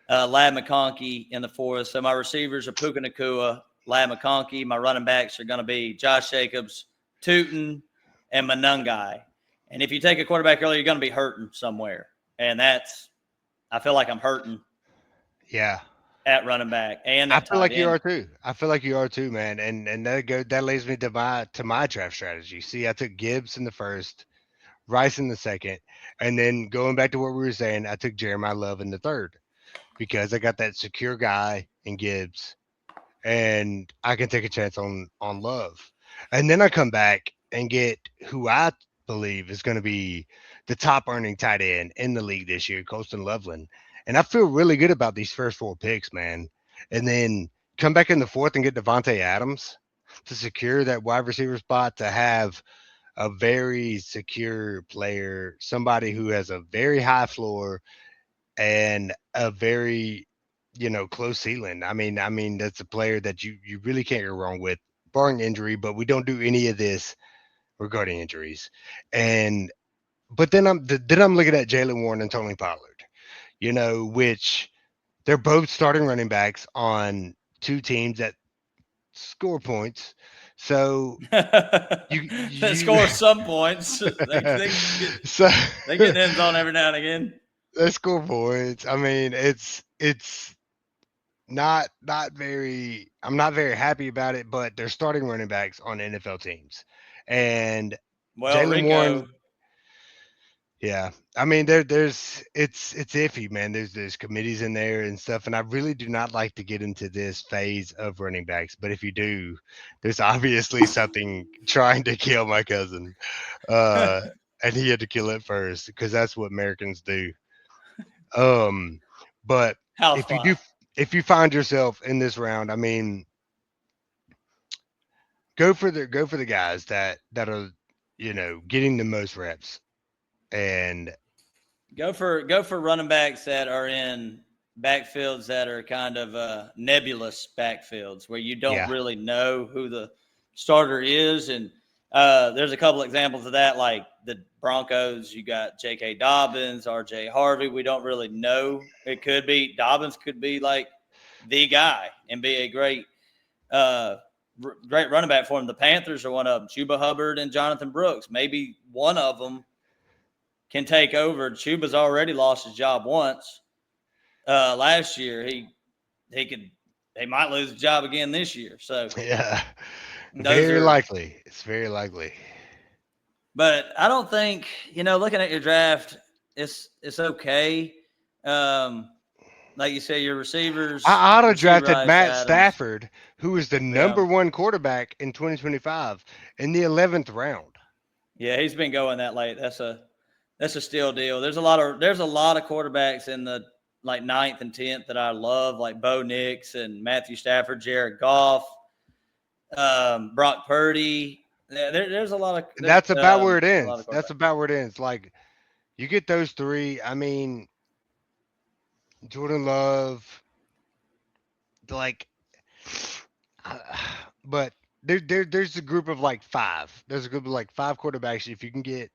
Speaker 2: Ladd McConkey in the 4th. So my receivers are Puka Nacua, Ladd McConkey. My running backs are going to be Josh Jacobs, Tootin, and Monangai. And if you take a quarterback early, you're going to be hurting somewhere. And I feel like I'm hurting.
Speaker 1: Yeah.
Speaker 2: At running back, and
Speaker 1: I feel like you are too. I feel like you are too, man. And that leads me to my draft strategy. See, I took Gibbs in the 1st, Rice in the 2nd, and then going back to what we were saying, I took Jeremiah Love in the 3rd because I got that secure guy in Gibbs, and I can take a chance on Love. And then I come back and get who I believe is going to be the top earning tight end in the league this year, Colston Loveland. And I feel really good about these first 4 picks, man. And then come back in the fourth and get Devontae Adams to secure that wide receiver spot, to have a very secure player, somebody who has a very high floor and a very, close ceiling. I mean that's a player that you really can't go wrong with, barring injury. But we don't do any of this regarding injuries. And but then I'm looking at Jalen Warren and Tony Pollard, which they're both starting running backs on two teams that score points. So you
Speaker 2: That
Speaker 1: you
Speaker 2: score some points.
Speaker 1: so
Speaker 2: They get in the end zone every now and again.
Speaker 1: they score points. I mean, it's not very. I'm not very happy about it, but they're starting running backs on NFL teams, and
Speaker 2: Well,
Speaker 1: Jalen Warren.
Speaker 2: Rico,
Speaker 1: Yeah, I mean it's iffy, man. There's committees in there and stuff, and I really do not like to get into this phase of running backs. But if you do, there's obviously something trying to kill my cousin, uh, and he had to kill it first because that's what Americans do. Um, but
Speaker 2: house
Speaker 1: if you do,
Speaker 2: fire.
Speaker 1: if you find yourself in this round, I mean, go for the guys that are getting the most reps and
Speaker 2: Go for running backs that are in backfields that are kind of nebulous backfields where you don't
Speaker 1: yeah,
Speaker 2: really know who the starter is. And there's a couple examples of that, like the Broncos. You got J.K. Dobbins, R.J. Harvey. We don't really know. It could be Dobbins could be like the guy and be a uh, great running back for him. The Panthers are one of them. Chuba Hubbard and Jonathan Brooks. Maybe one of them can take over. Chuba's already lost his job once last year. He could they might lose his job again this year. So
Speaker 1: yeah.
Speaker 2: those
Speaker 1: Very
Speaker 2: are.
Speaker 1: likely. It's very likely.
Speaker 2: But I don't think looking at your draft, it's okay. Um, like you say, your receivers,
Speaker 1: I auto drafted
Speaker 2: Rice,
Speaker 1: Matt
Speaker 2: Adams.
Speaker 1: Stafford, who was the
Speaker 2: Yeah,
Speaker 1: number one quarterback in 2025 in the 11th round.
Speaker 2: yeah, he's been going that late. That's a steal deal. There's a lot of quarterbacks in the like ninth and 10th that I love, like Bo Nix and Matthew Stafford, Jared Goff, Brock Purdy. Yeah, there's a lot of
Speaker 1: And that's about where it
Speaker 2: a lot
Speaker 1: ends.
Speaker 2: of
Speaker 1: That's
Speaker 2: quarterbacks.
Speaker 1: about where it ends. Like you get those three. I mean, Jordan Love, like, uh, but there's a group of like five. There's a group of like five quarterbacks if you can get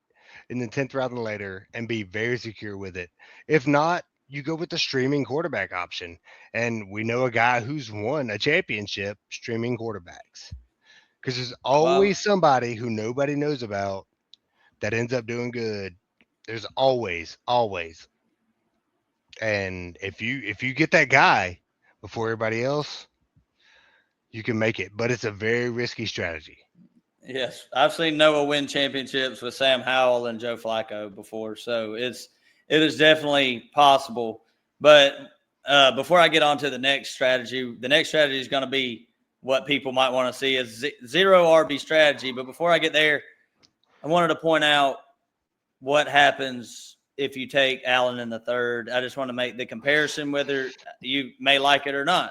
Speaker 1: in the 10th round and later and be very secure with it. If not, you go with the streaming quarterback option. And we know a guy who's won a championship streaming quarterbacks because there's
Speaker 2: Well,
Speaker 1: always somebody who nobody knows about that ends up doing good. There's always. And if you get that guy before everybody else, you can make it. But it's a very risky strategy.
Speaker 2: yes, I've seen Noah win championships with Sam Howell and Joe Flacco before, so it is definitely possible. But before I get on to the next strategy is going to be what people might want to see is zero RB strategy. But before I get there, I wanted to point out what happens if you take Allen in the third. I just want to make the comparison whether you may like it or not.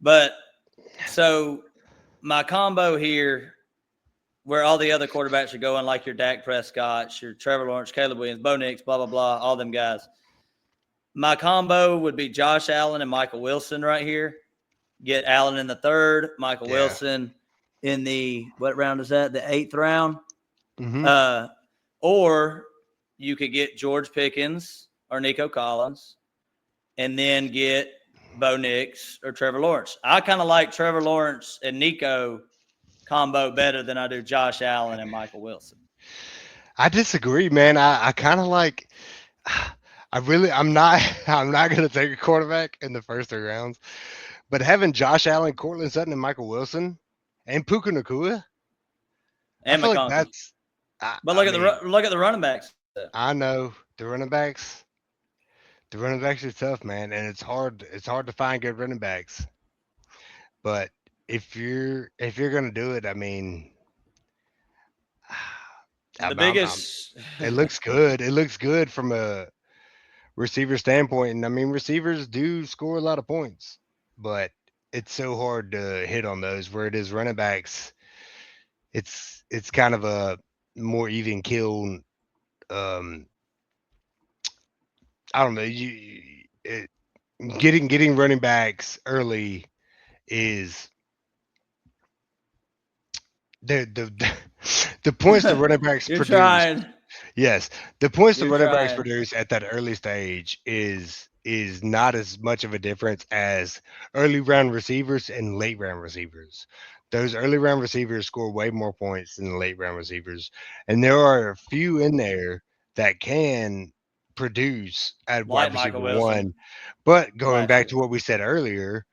Speaker 2: But so my combo here, where all the other quarterbacks are going, like your Dak Prescott, your Trevor Lawrence, Caleb Williams, Bo Nix, blah, blah, blah, all them guys. My combo would be Josh Allen and Michael Wilson right here. Get Allen in the third, Michael
Speaker 1: Yeah.
Speaker 2: Wilson in the, what round is that? The eighth round.
Speaker 1: Hmm.
Speaker 2: Uh, or you could get George Pickens or Nico Collins and then get Bo Nix or Trevor Lawrence. I kind of like Trevor Lawrence and Nico combo better than I do Josh Allen and Michael Wilson.
Speaker 1: I disagree, man. I kind of like. I'm not. I'm not gonna take a quarterback in the first 3 rounds, but having Josh Allen, Cortland Sutton, and Michael Wilson, and Puka Nakua, I
Speaker 2: And
Speaker 1: feel like
Speaker 2: McConkey.
Speaker 1: that's. I,
Speaker 2: But
Speaker 1: I mean,
Speaker 2: look at the running backs.
Speaker 1: I know the running backs. The running backs are tough, man, and it's hard. It's hard to find good running backs. But if you're gonna do it, I mean,
Speaker 2: The
Speaker 1: I'm,
Speaker 2: biggest
Speaker 1: it looks good. It looks good from a receiver standpoint. And I mean, receivers do score a lot of points, but it's so hard to hit on those. Where it is running backs, it's kind of a more even kill. Um, I don't know. Getting running backs early is the the points the running backs
Speaker 2: You're
Speaker 1: produce.
Speaker 2: trying.
Speaker 1: Yes, the points the
Speaker 2: You're
Speaker 1: running backs
Speaker 2: trying.
Speaker 1: produce at that early stage is not as much of a difference as early round receivers and late round receivers. Those early round receivers score way more points than the late round receivers, and there are a few in there that can produce at
Speaker 2: Like
Speaker 1: wide
Speaker 2: Michael
Speaker 1: receiver
Speaker 2: Wilson
Speaker 1: one. But going
Speaker 2: last
Speaker 1: back
Speaker 2: year.
Speaker 1: to what we said earlier,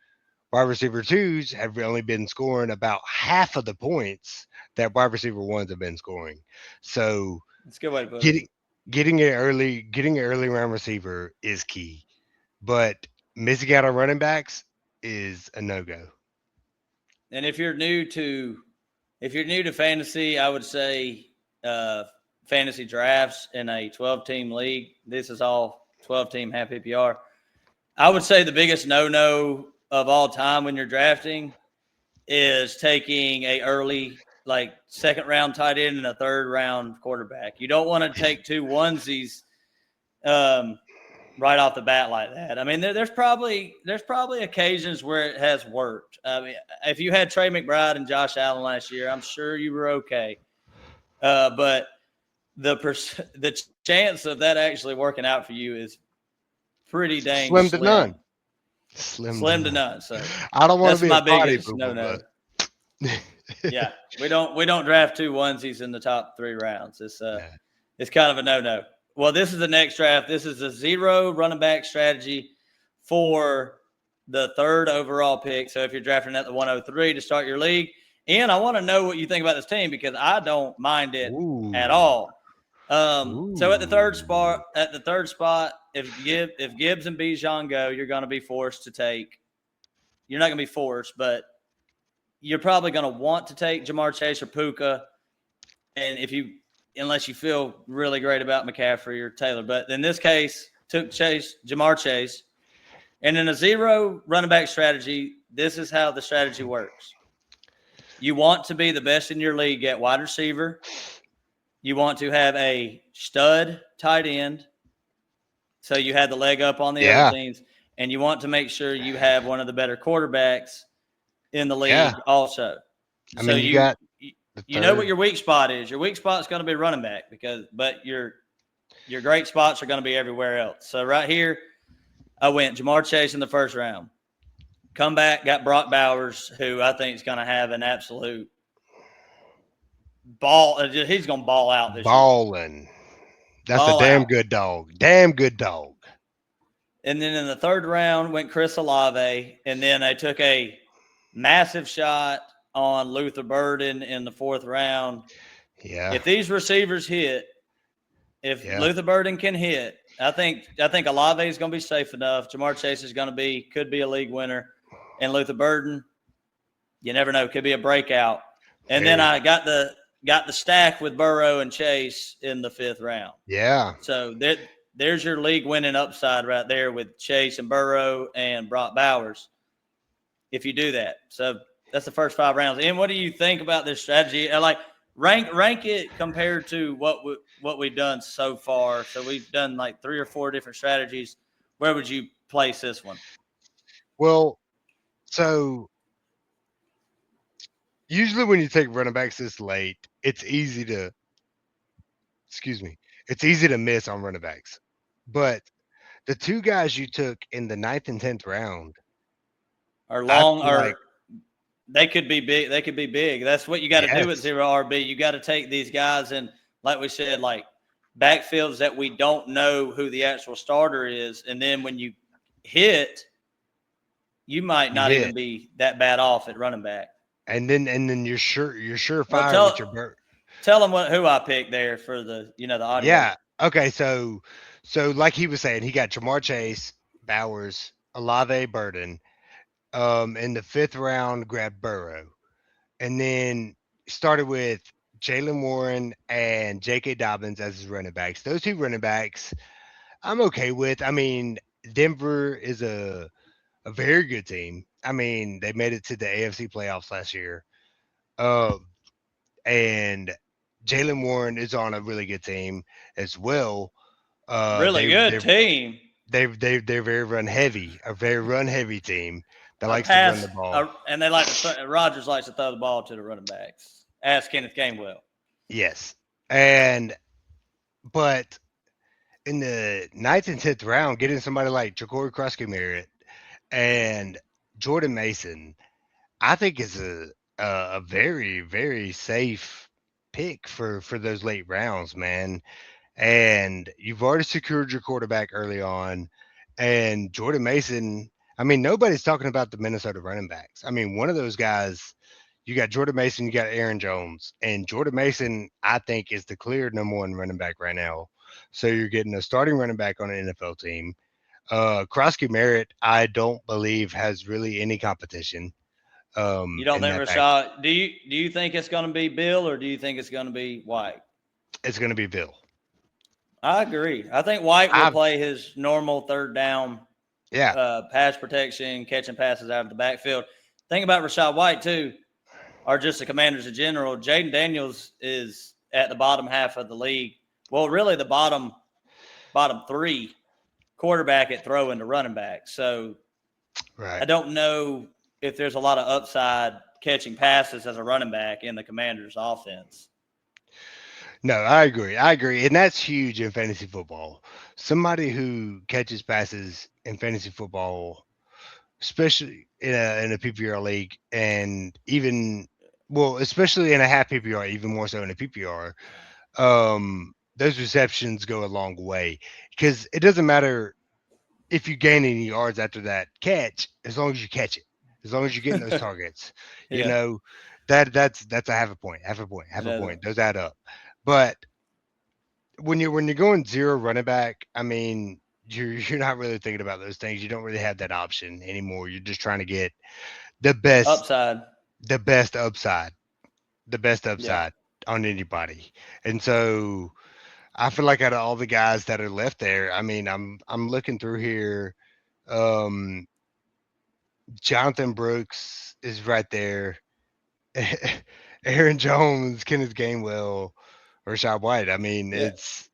Speaker 1: wide receiver twos have only been scoring about half of the points that wide receiver ones have been scoring. So
Speaker 2: That's a good way to put it.
Speaker 1: getting getting an early round receiver is key. But missing out on running backs is a no go.
Speaker 2: And if you're new to fantasy, I would say fantasy drafts in a 12-team league. This is all 12-team half PPR. I would say the biggest no-no of all time when you're drafting is taking a early, like, second round tight end and a third round quarterback. You don't want to take two onesies um, right off the bat like that. I mean, there's probably occasions where it has worked. I mean, if you had Trey McBride and Josh Allen last year, I'm sure you were okay. But the chance of that actually working out for you is pretty dang
Speaker 1: Slim to none.
Speaker 2: slim.
Speaker 1: Slim to
Speaker 2: Slim to
Speaker 1: none.
Speaker 2: none. So
Speaker 1: I don't want
Speaker 2: that's
Speaker 1: to be
Speaker 2: my
Speaker 1: a party
Speaker 2: biggest
Speaker 1: pooper,
Speaker 2: no.
Speaker 1: but
Speaker 2: Yeah, we don't draft two onesies in the top 3 rounds.
Speaker 1: nah.
Speaker 2: It's kind of a no. Well, this is the next draft. This is a 0 running back strategy for the 3rd overall pick. So if you're drafting at the 103 to start your league, and I want to know what you think about this team because I don't mind it at
Speaker 1: Ooh.
Speaker 2: all. So at the third
Speaker 1: Ooh.
Speaker 2: spot, if Gibbs and Bijan go, you're going to be forced to take. You're not going to be forced, but you're probably going to want to take Jamar Chase or Puka, and unless you feel really great about McCaffrey or Taylor. But in this case, took Jamar Chase, and in a 0 running back strategy, this is how the strategy works. You want to be the best in your league at wide receiver. You want to have a stud tight end, so you had the leg up on the other teams, and you want to make sure you have one of the better quarterbacks in the league also.
Speaker 1: I mean, you got
Speaker 2: you know what your weak spot is. Your weak spot is going to be running back but your great spots are going to be everywhere else. So right here, I went Jamar Chase in the first round. Come back, got Brock Bowers, who I think is going to have an absolute ball. He's going to ball out this
Speaker 1: balling. That's a damn good dog. Damn good dog.
Speaker 2: And then in the 3rd round went Chris Olave, and then I took a massive shot on Luther Burden in the 4th round.
Speaker 1: Yeah.
Speaker 2: If these receivers hit, if Luther Burden can hit, I think Olave is going to be safe enough. Jamar Chase is going to could be a league winner, and Luther Burden, you never know, could be a breakout. And then I got the stack with Burrow and Chase in the 5th round.
Speaker 1: Yeah.
Speaker 2: So there's your league winning upside right there with Chase and Burrow and Brock Bowers. If you do that, so that's the first 5 rounds. And what do you think about this strategy? Like rank it compared to what we've done so far. So we've done like 3 or 4 different strategies. Where would you place this one?
Speaker 1: Well, so usually when you take running backs this late, it's easy to miss on running backs. But the 2 guys you took in the 9th and 10th round
Speaker 2: are long, they could be big. They could be big. That's what you got to do with 0 RB. You got to take these guys and, like we said, like backfields that we don't know who the actual starter is, and then when you hit, you might not even be that bad off at running back.
Speaker 1: And then you're surefire with your bird.
Speaker 2: Tell them who I picked there for the audio.
Speaker 1: Yeah. Okay. So like he was saying, he got Jamar Chase, Bowers, Olave, Burden. In the 5th round, grabbed Burrow, and then started with Jaylen Warren and J.K. Dobbins as his running backs. Those 2 running backs, I'm okay with. I mean, Denver is a very good team. I mean, they made it to the AFC playoffs last year. Um, and Jalen Warren is on a really good team as well. Uh,
Speaker 2: Really
Speaker 1: they
Speaker 2: good
Speaker 1: they're
Speaker 2: team.
Speaker 1: they're very run heavy, a very run heavy team that
Speaker 2: A
Speaker 1: likes to run
Speaker 2: pass,
Speaker 1: the ball.
Speaker 2: and they like to. Rogers likes to throw the ball to the running backs. Ask Kenneth Gainwell.
Speaker 1: Yes, and but in the ninth and 10th round, getting somebody like Ja'Cory Krusky Merritt and Jordan Mason, I think is a very very safe pick for those late rounds, man. And you've already secured your quarterback early on, and Jordan Mason. I mean, nobody's talking about the Minnesota running backs. I mean, one of those guys. You got Jordan Mason, you got Aaron Jones, and Jordan Mason, I think, is the clear number one running back right now. So you're getting a starting running back on an NFL team. Krosky Merritt, I don't believe has really any competition
Speaker 2: You don't
Speaker 1: in
Speaker 2: think
Speaker 1: that back.
Speaker 2: Rashad? Do you think it's going to be Bill or do you think it's going to be White?
Speaker 1: It's going to be Bill.
Speaker 2: I agree. I think White will
Speaker 1: I
Speaker 2: play his normal third down
Speaker 1: yeah,
Speaker 2: pass protection, catching passes out of the backfield. Think about Rashad White too, or just the Commanders in general. Jaden Daniels is at the bottom half of the league. Well, really the bottom three quarterback at throwing to running back. So I
Speaker 1: right.
Speaker 2: don't know if there's a lot of upside catching passes as a running back in the Commanders' offense.
Speaker 1: No, I agree. I agree, and that's huge in fantasy football. Somebody who catches passes in fantasy football, especially in a PPR league, and even well, especially in a half PPR, even more so in a PPR, those receptions go a long way because it doesn't matter if you gain any yards after that catch, as long as you catch it, as long as you're getting those targets, you
Speaker 2: Yeah,
Speaker 1: know, that's a half a point, half a point, half
Speaker 2: it
Speaker 1: a
Speaker 2: doesn't.
Speaker 1: point. Those add up. But when you're going zero running back, I mean, you're not really thinking about those things. You don't really have that option anymore. You're just trying to get the best
Speaker 2: Upside.
Speaker 1: the best upside, the best
Speaker 2: Yeah.
Speaker 1: upside on anybody. And so I feel like out of all the guys that are left there, I mean, I'm looking through here. Um, Jonathan Brooks is right there. Aaron Jones, Kenneth Gainwell, Rashad White. I mean,
Speaker 2: Yeah.
Speaker 1: it's.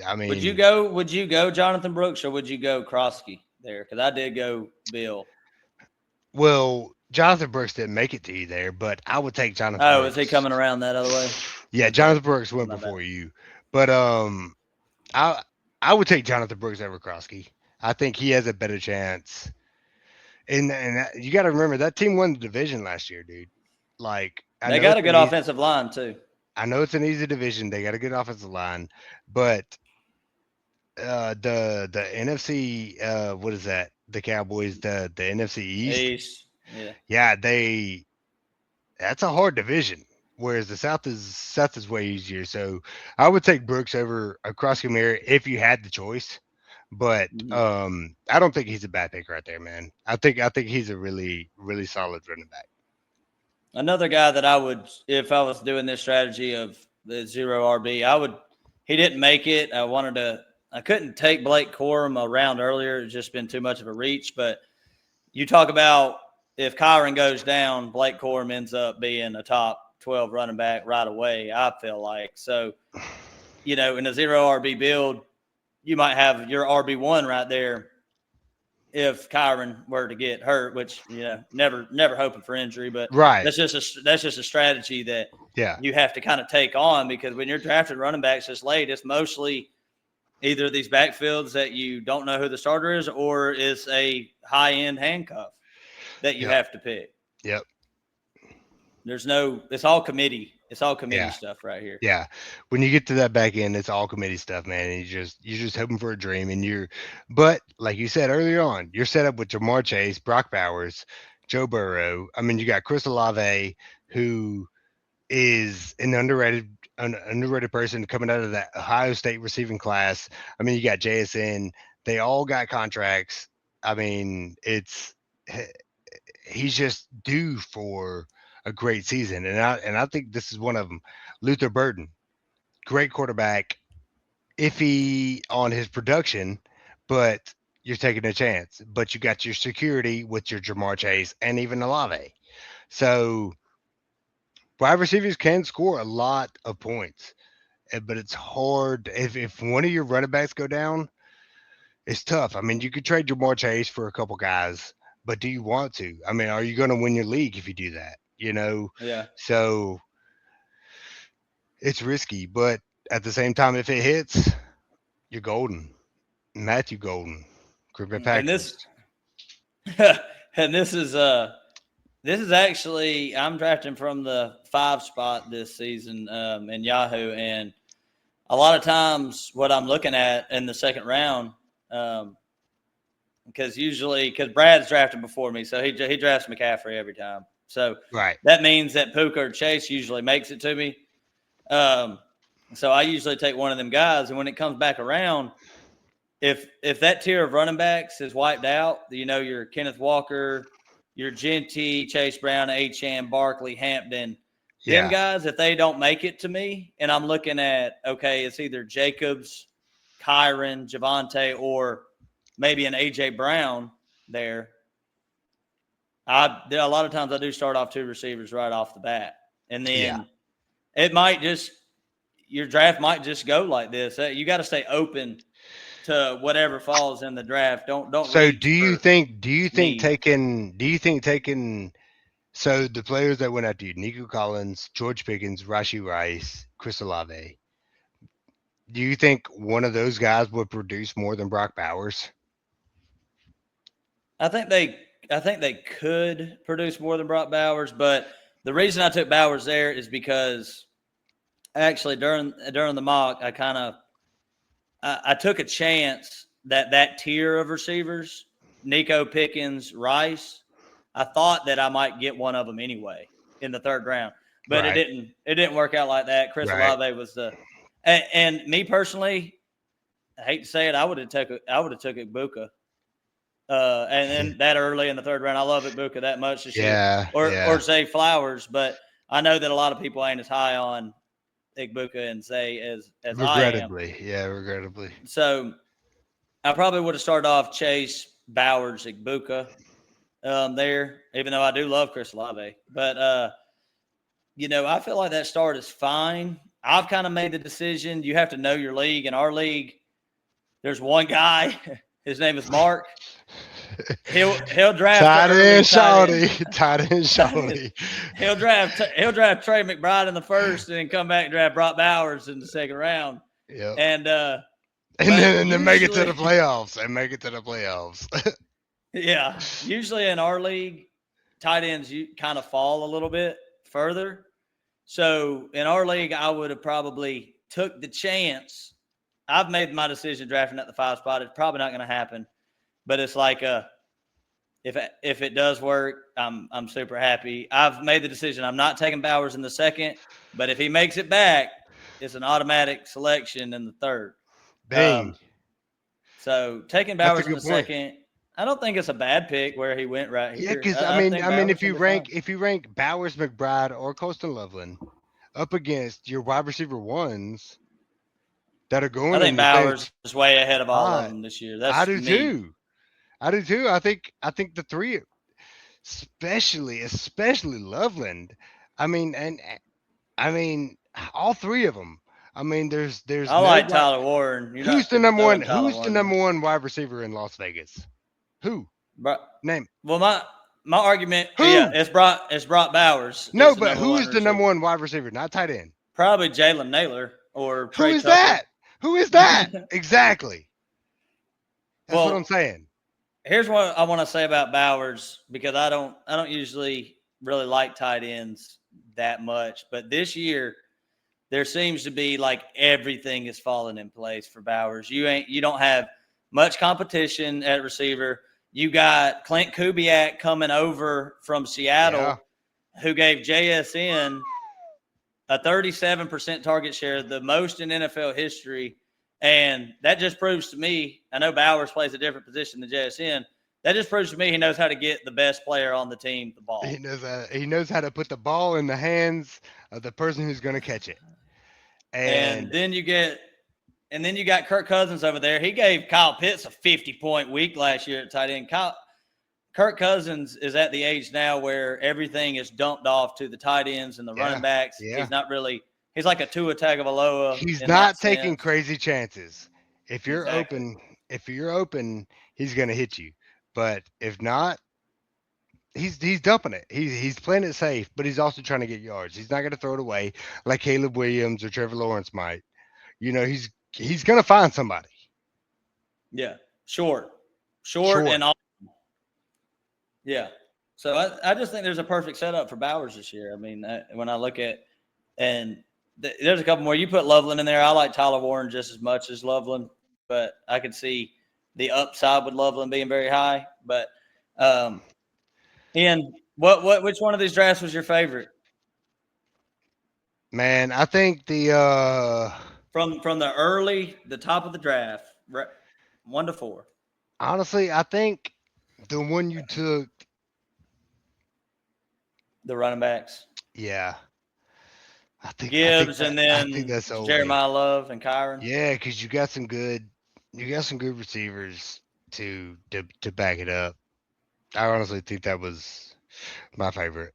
Speaker 1: I
Speaker 2: Would you
Speaker 1: mean,
Speaker 2: go? Would you go Jonathan Brooks or would you go Krosky there? Because I did go Bill.
Speaker 1: well, Jonathan Brooks didn't make it to you there, but I would take Jonathan
Speaker 2: Oh, is he
Speaker 1: Brooks.
Speaker 2: coming around that other way?
Speaker 1: Yeah,
Speaker 2: Okay,
Speaker 1: Jonathan Brooks went
Speaker 2: my bad.
Speaker 1: before you, but I I would take Jonathan Brooks over Krosky. I think he has a better chance. And you got to remember that team won the division last year, dude. Like I
Speaker 2: They
Speaker 1: know
Speaker 2: got
Speaker 1: it's
Speaker 2: a
Speaker 1: an
Speaker 2: good
Speaker 1: easy,
Speaker 2: offensive line too.
Speaker 1: I know it's an easy division. They got a good offensive line, but the NFC what is that? The Cowboys, the NFC East.
Speaker 2: East. Yeah.
Speaker 1: Yeah, they that's a hard division. Whereas the South is way easier. So I would take Brooks over across Kamara if you had the choice. But
Speaker 2: Mhm.
Speaker 1: I don't think he's a bad pick right there, man. I think he's a really really solid running back.
Speaker 2: Another guy that I would, if I was doing this strategy of the zero RB, I would. He didn't make it. I wanted to. I couldn't take Blake Corum around earlier. It's just been too much of a reach. But you talk about if Kyron goes down, Blake Corum ends up being a top 12 running back right away. I feel like so. In a zero RB build, you might have your RB1 right there if Kyron were to get hurt, which never hoping for injury, but
Speaker 1: Right.
Speaker 2: that's just a strategy that
Speaker 1: Yeah.
Speaker 2: you have to kind of take on because when you're drafting running backs this late, it's mostly either these backfields that you don't know who the starter is, or it's a high end handcuff that you
Speaker 1: Yep.
Speaker 2: have to pick.
Speaker 1: Yep.
Speaker 2: There's no, it's all committee. It's all committee
Speaker 1: Yeah.
Speaker 2: stuff right here.
Speaker 1: Yeah. When you get to that back end, it's all committee stuff, man. And you're just hoping for a dream. But like you said earlier on, you're set up with Jamar Chase, Brock Bowers, Joe Burrow. I mean, you got Chris Olave, who is an underrated person coming out of that Ohio State receiving class. I mean, you got JSN. They all got contracts. I mean, he's just due for a great season, and I think this is one of them. Luther Burden, great quarterback, iffy on his production, but you're taking a chance. But you got your security with your Jamar Chase and even Olave. So wide receivers can score a lot of points, but it's hard if one of your running backs go down. It's tough. I mean, you could trade Jamar Chase for a couple guys, but do you want to? I mean, are you going to win your league if you do that?
Speaker 2: Yeah.
Speaker 1: So it's risky, but at the same time, if it hits, you're golden. Matthew Golden, Green Bay
Speaker 2: And
Speaker 1: Packers.
Speaker 2: and this is actually I'm drafting from the 5 spot this season in Yahoo, and a lot of times what I'm looking at in the second round, because Brad's drafted before me, so he drafts McCaffrey every time. So
Speaker 1: Right.
Speaker 2: that means that Puka or Chase usually makes it to me. So I usually take one of them guys, and when it comes back around, if that tier of running backs is wiped out, your Kenneth Walker, your Genty, Chase Brown, Achane, Barkley, Hampton, them
Speaker 1: Yeah.
Speaker 2: guys, if they don't make it to me, and I'm looking at, okay, it's either Jacobs, Kyron, Javante, or maybe an A.J. Brown there, a lot of times I do start off 2 receivers right off the bat. And then it might just – your draft might just go like this. You got to stay open to whatever falls in the draft. Don't
Speaker 1: So
Speaker 2: reach
Speaker 1: do you
Speaker 2: for
Speaker 1: think
Speaker 2: need.
Speaker 1: taking so the players that went after you, Nico Collins, George Pickens, Rashi Rice, Chris Olave, do you think one of those guys would produce more than Brock Bowers?
Speaker 2: I think they could produce more than Brock Bowers, but the reason I took Bowers there is because actually during the mock, I took a chance that tier of receivers, Nico, Pickens, Rice, I thought that I might get one of them anyway in the 3rd round, but
Speaker 1: Right.
Speaker 2: it didn't work out like that. Chris
Speaker 1: Right.
Speaker 2: Olave was and me personally, I hate to say it, I would have took Ibuka. And then that early in the 3rd round, I love Ibuka that much this year,
Speaker 1: Yeah.
Speaker 2: or Zay Flowers, but I know that a lot of people ain't as high on Ibuka and Zay as I am.
Speaker 1: Regrettably. Yeah, regrettably.
Speaker 2: So I probably would have started off Chase, Bowers, Ibuka there, even though I do love Chris Olave. But, I feel like that start is fine. I've kind of made the decision. You have to know your league. In our league, there's one guy. His name is Mark. He'll draft
Speaker 1: tight end
Speaker 2: Shawty.
Speaker 1: Shawty.
Speaker 2: He'll draft Trey McBride in the 1st and then come back and draft Brock Bowers in the 2nd round.
Speaker 1: Yep.
Speaker 2: And
Speaker 1: then make it to the playoffs
Speaker 2: Yeah. Usually in our league, tight ends you kind of fall a little bit further. So in our league, I would have probably took the chance. I've made my decision drafting at the 5 spot. It's probably not going to happen, but it's like if it does work, I'm super happy. I've made the decision. I'm not taking Bowers in the 2nd, but if he makes it back, it's an automatic selection in the 3rd.
Speaker 1: Bang.
Speaker 2: So taking Bowers in the 2nd, I don't think it's a bad pick where he went right here.
Speaker 1: Yeah, because I mean, if you rank Bowers, McBride, or Colston Loveland up against your wide receiver ones that are going,
Speaker 2: I think Bowers is way ahead of all of them this year.
Speaker 1: I do too. I think the 3, especially Loveland. I mean, all 3 of them. I mean, there's.
Speaker 2: I like Tyler Warren.
Speaker 1: Who's the number one? Who's the number 1 wide receiver in Las Vegas? Who? Name.
Speaker 2: Well, my argument. Who? Yeah, it's Brock Bowers.
Speaker 1: No, but who is the number 1 wide receiver? Not tight end.
Speaker 2: Probably Jalen Naylor or Trey
Speaker 1: Who is
Speaker 2: Tucker.
Speaker 1: that? Who is that? Exactly. That's what I'm saying.
Speaker 2: Here's what I want to say about Bowers, because I don't usually really like tight ends that much, but this year there seems to be like everything is falling in place for Bowers. You don't have much competition at receiver. You got Clint Kubiak coming over from Seattle, who gave JSN a 37% target share, the most in NFL history. And that just proves to me, I know Bowers plays a different position than JSN. That just proves to me he knows how to get the best player on the team the ball.
Speaker 1: He knows how to put the ball in the hands of the person who's going to catch it.
Speaker 2: And then you get And then you got Kirk Cousins over there. He gave Kyle Pitts a 50-point week last year at tight end. Kirk Cousins is at the age now where everything is dumped off to the tight ends and the running backs.
Speaker 1: Yeah.
Speaker 2: He's not really – he's like a Tua Tagovailoa.
Speaker 1: He's not taking crazy chances. If you're open, he's going to hit you. But if not, he's dumping it. He's playing it safe, but he's also trying to get yards. He's not going to throw it away like Caleb Williams or Trevor Lawrence might. You know, he's going to find somebody.
Speaker 2: Yeah, short and all. Yeah. So I just think there's a perfect setup for Bowers this year. I mean, when I look at and there's a couple more. You put Loveland in there. I like Tyler Warren just as much as Loveland, but I could see the upside with Loveland being very high. But Ian, which one of these drafts was your favorite?
Speaker 1: Man, I think the
Speaker 2: from the top of the draft, 1 to 4.
Speaker 1: Honestly, I think the one you took,
Speaker 2: the running backs.
Speaker 1: Yeah. I think
Speaker 2: Gibbs
Speaker 1: I
Speaker 2: and
Speaker 1: think
Speaker 2: then
Speaker 1: that's
Speaker 2: Jeremiah Love and Kyron.
Speaker 1: Yeah, because you got some good receivers to back it up. I honestly think that was my favorite.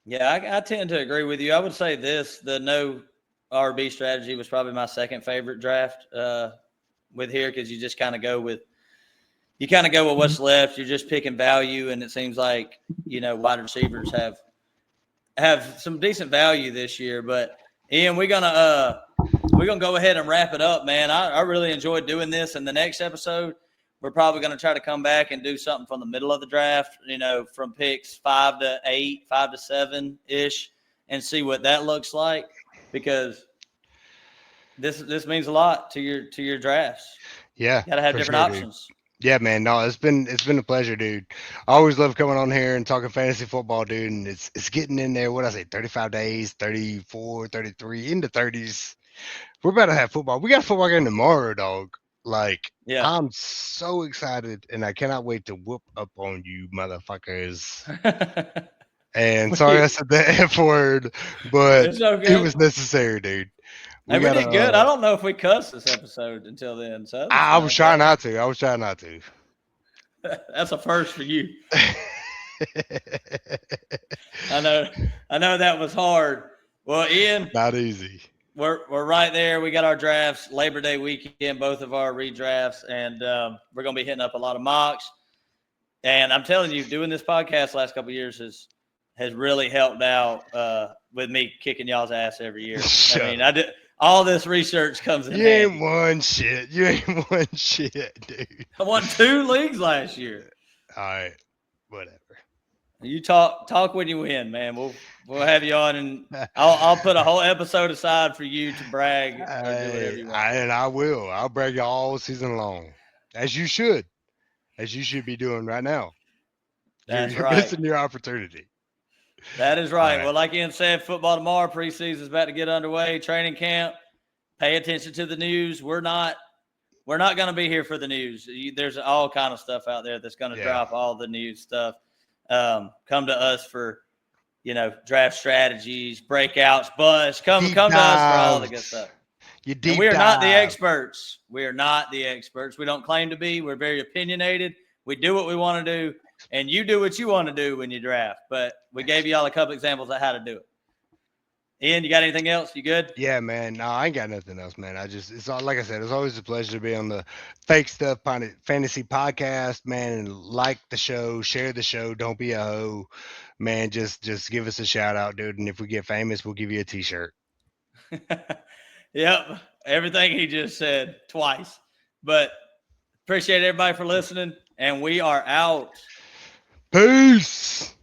Speaker 2: Yeah, I tend to agree with you. I would say the no RB strategy was probably my second favorite draft with here, because you just kind of go with what's left. You're just picking value, and it seems like, you know, wide receivers have some decent value this year. But Ian, we're gonna go ahead and wrap it up, man. I really enjoyed doing this. And the next episode, we're probably gonna try to come back and do something from the middle of the draft, you know, from picks 5 to 8, 5 to 7 ish, and see what that looks like, because this means a lot to your drafts.
Speaker 1: Yeah,
Speaker 2: gotta have different options.
Speaker 1: Dude. Yeah, man. No, it's been a pleasure, dude. I always love coming on here and talking fantasy football, dude. And it's getting in there. What I say, 35 days, 34, 33, into 30s. We're about to have football. We got a football game tomorrow, dog. Like, yeah. I'm so excited, and I cannot wait to whoop up on you, motherfuckers. And sorry I said the F word, but it was necessary, dude.
Speaker 2: We did good. I don't know if we cussed this episode until then. So
Speaker 1: I was trying not to.
Speaker 2: That's a first for you. I know that was hard. Well, Ian,
Speaker 1: not easy.
Speaker 2: We're right there. We got our drafts Labor Day weekend, both of our redrafts, and we're gonna be hitting up a lot of mocks. And I'm telling you, doing this podcast last couple of years has really helped out with me kicking y'all's ass every year. I mean, I did. All this research comes in.
Speaker 1: You ain't won shit. You ain't won shit, dude.
Speaker 2: I won 2 leagues last year.
Speaker 1: All right, whatever.
Speaker 2: You talk when you win, man. We'll have you on, and I'll put a whole episode aside for you to brag. Or do whatever you want.
Speaker 1: And I will. I'll brag you all season long, as you should be doing right now.
Speaker 2: That's
Speaker 1: You're
Speaker 2: right.
Speaker 1: missing your opportunity.
Speaker 2: That is right. Well, like Ian said, football tomorrow, preseason is about to get underway. Training camp. Pay attention to the news. We're not going to be here for the news. There's all kind of stuff out there that's going to drop all the news stuff. Come to us for, you know, draft strategies, breakouts, busts. Come to us for all the good stuff. We are not the experts. We are not the experts. We don't claim to be. We're very opinionated. We do what we want to do. And you do what you want to do when you draft. But we gave you all a couple examples of how to do it. Ian, you got anything else? You good?
Speaker 1: Yeah, man. No, I ain't got nothing else, man. It's all, like I said, it's always a pleasure to be on the Fake Stuff Fantasy Podcast, man. And like the show, share the show. Don't be a hoe, man. Just give us a shout out, dude. And if we get famous, we'll give you a T-shirt.
Speaker 2: Yep. Everything he just said twice. But appreciate everybody for listening. And we are out.
Speaker 1: Peace.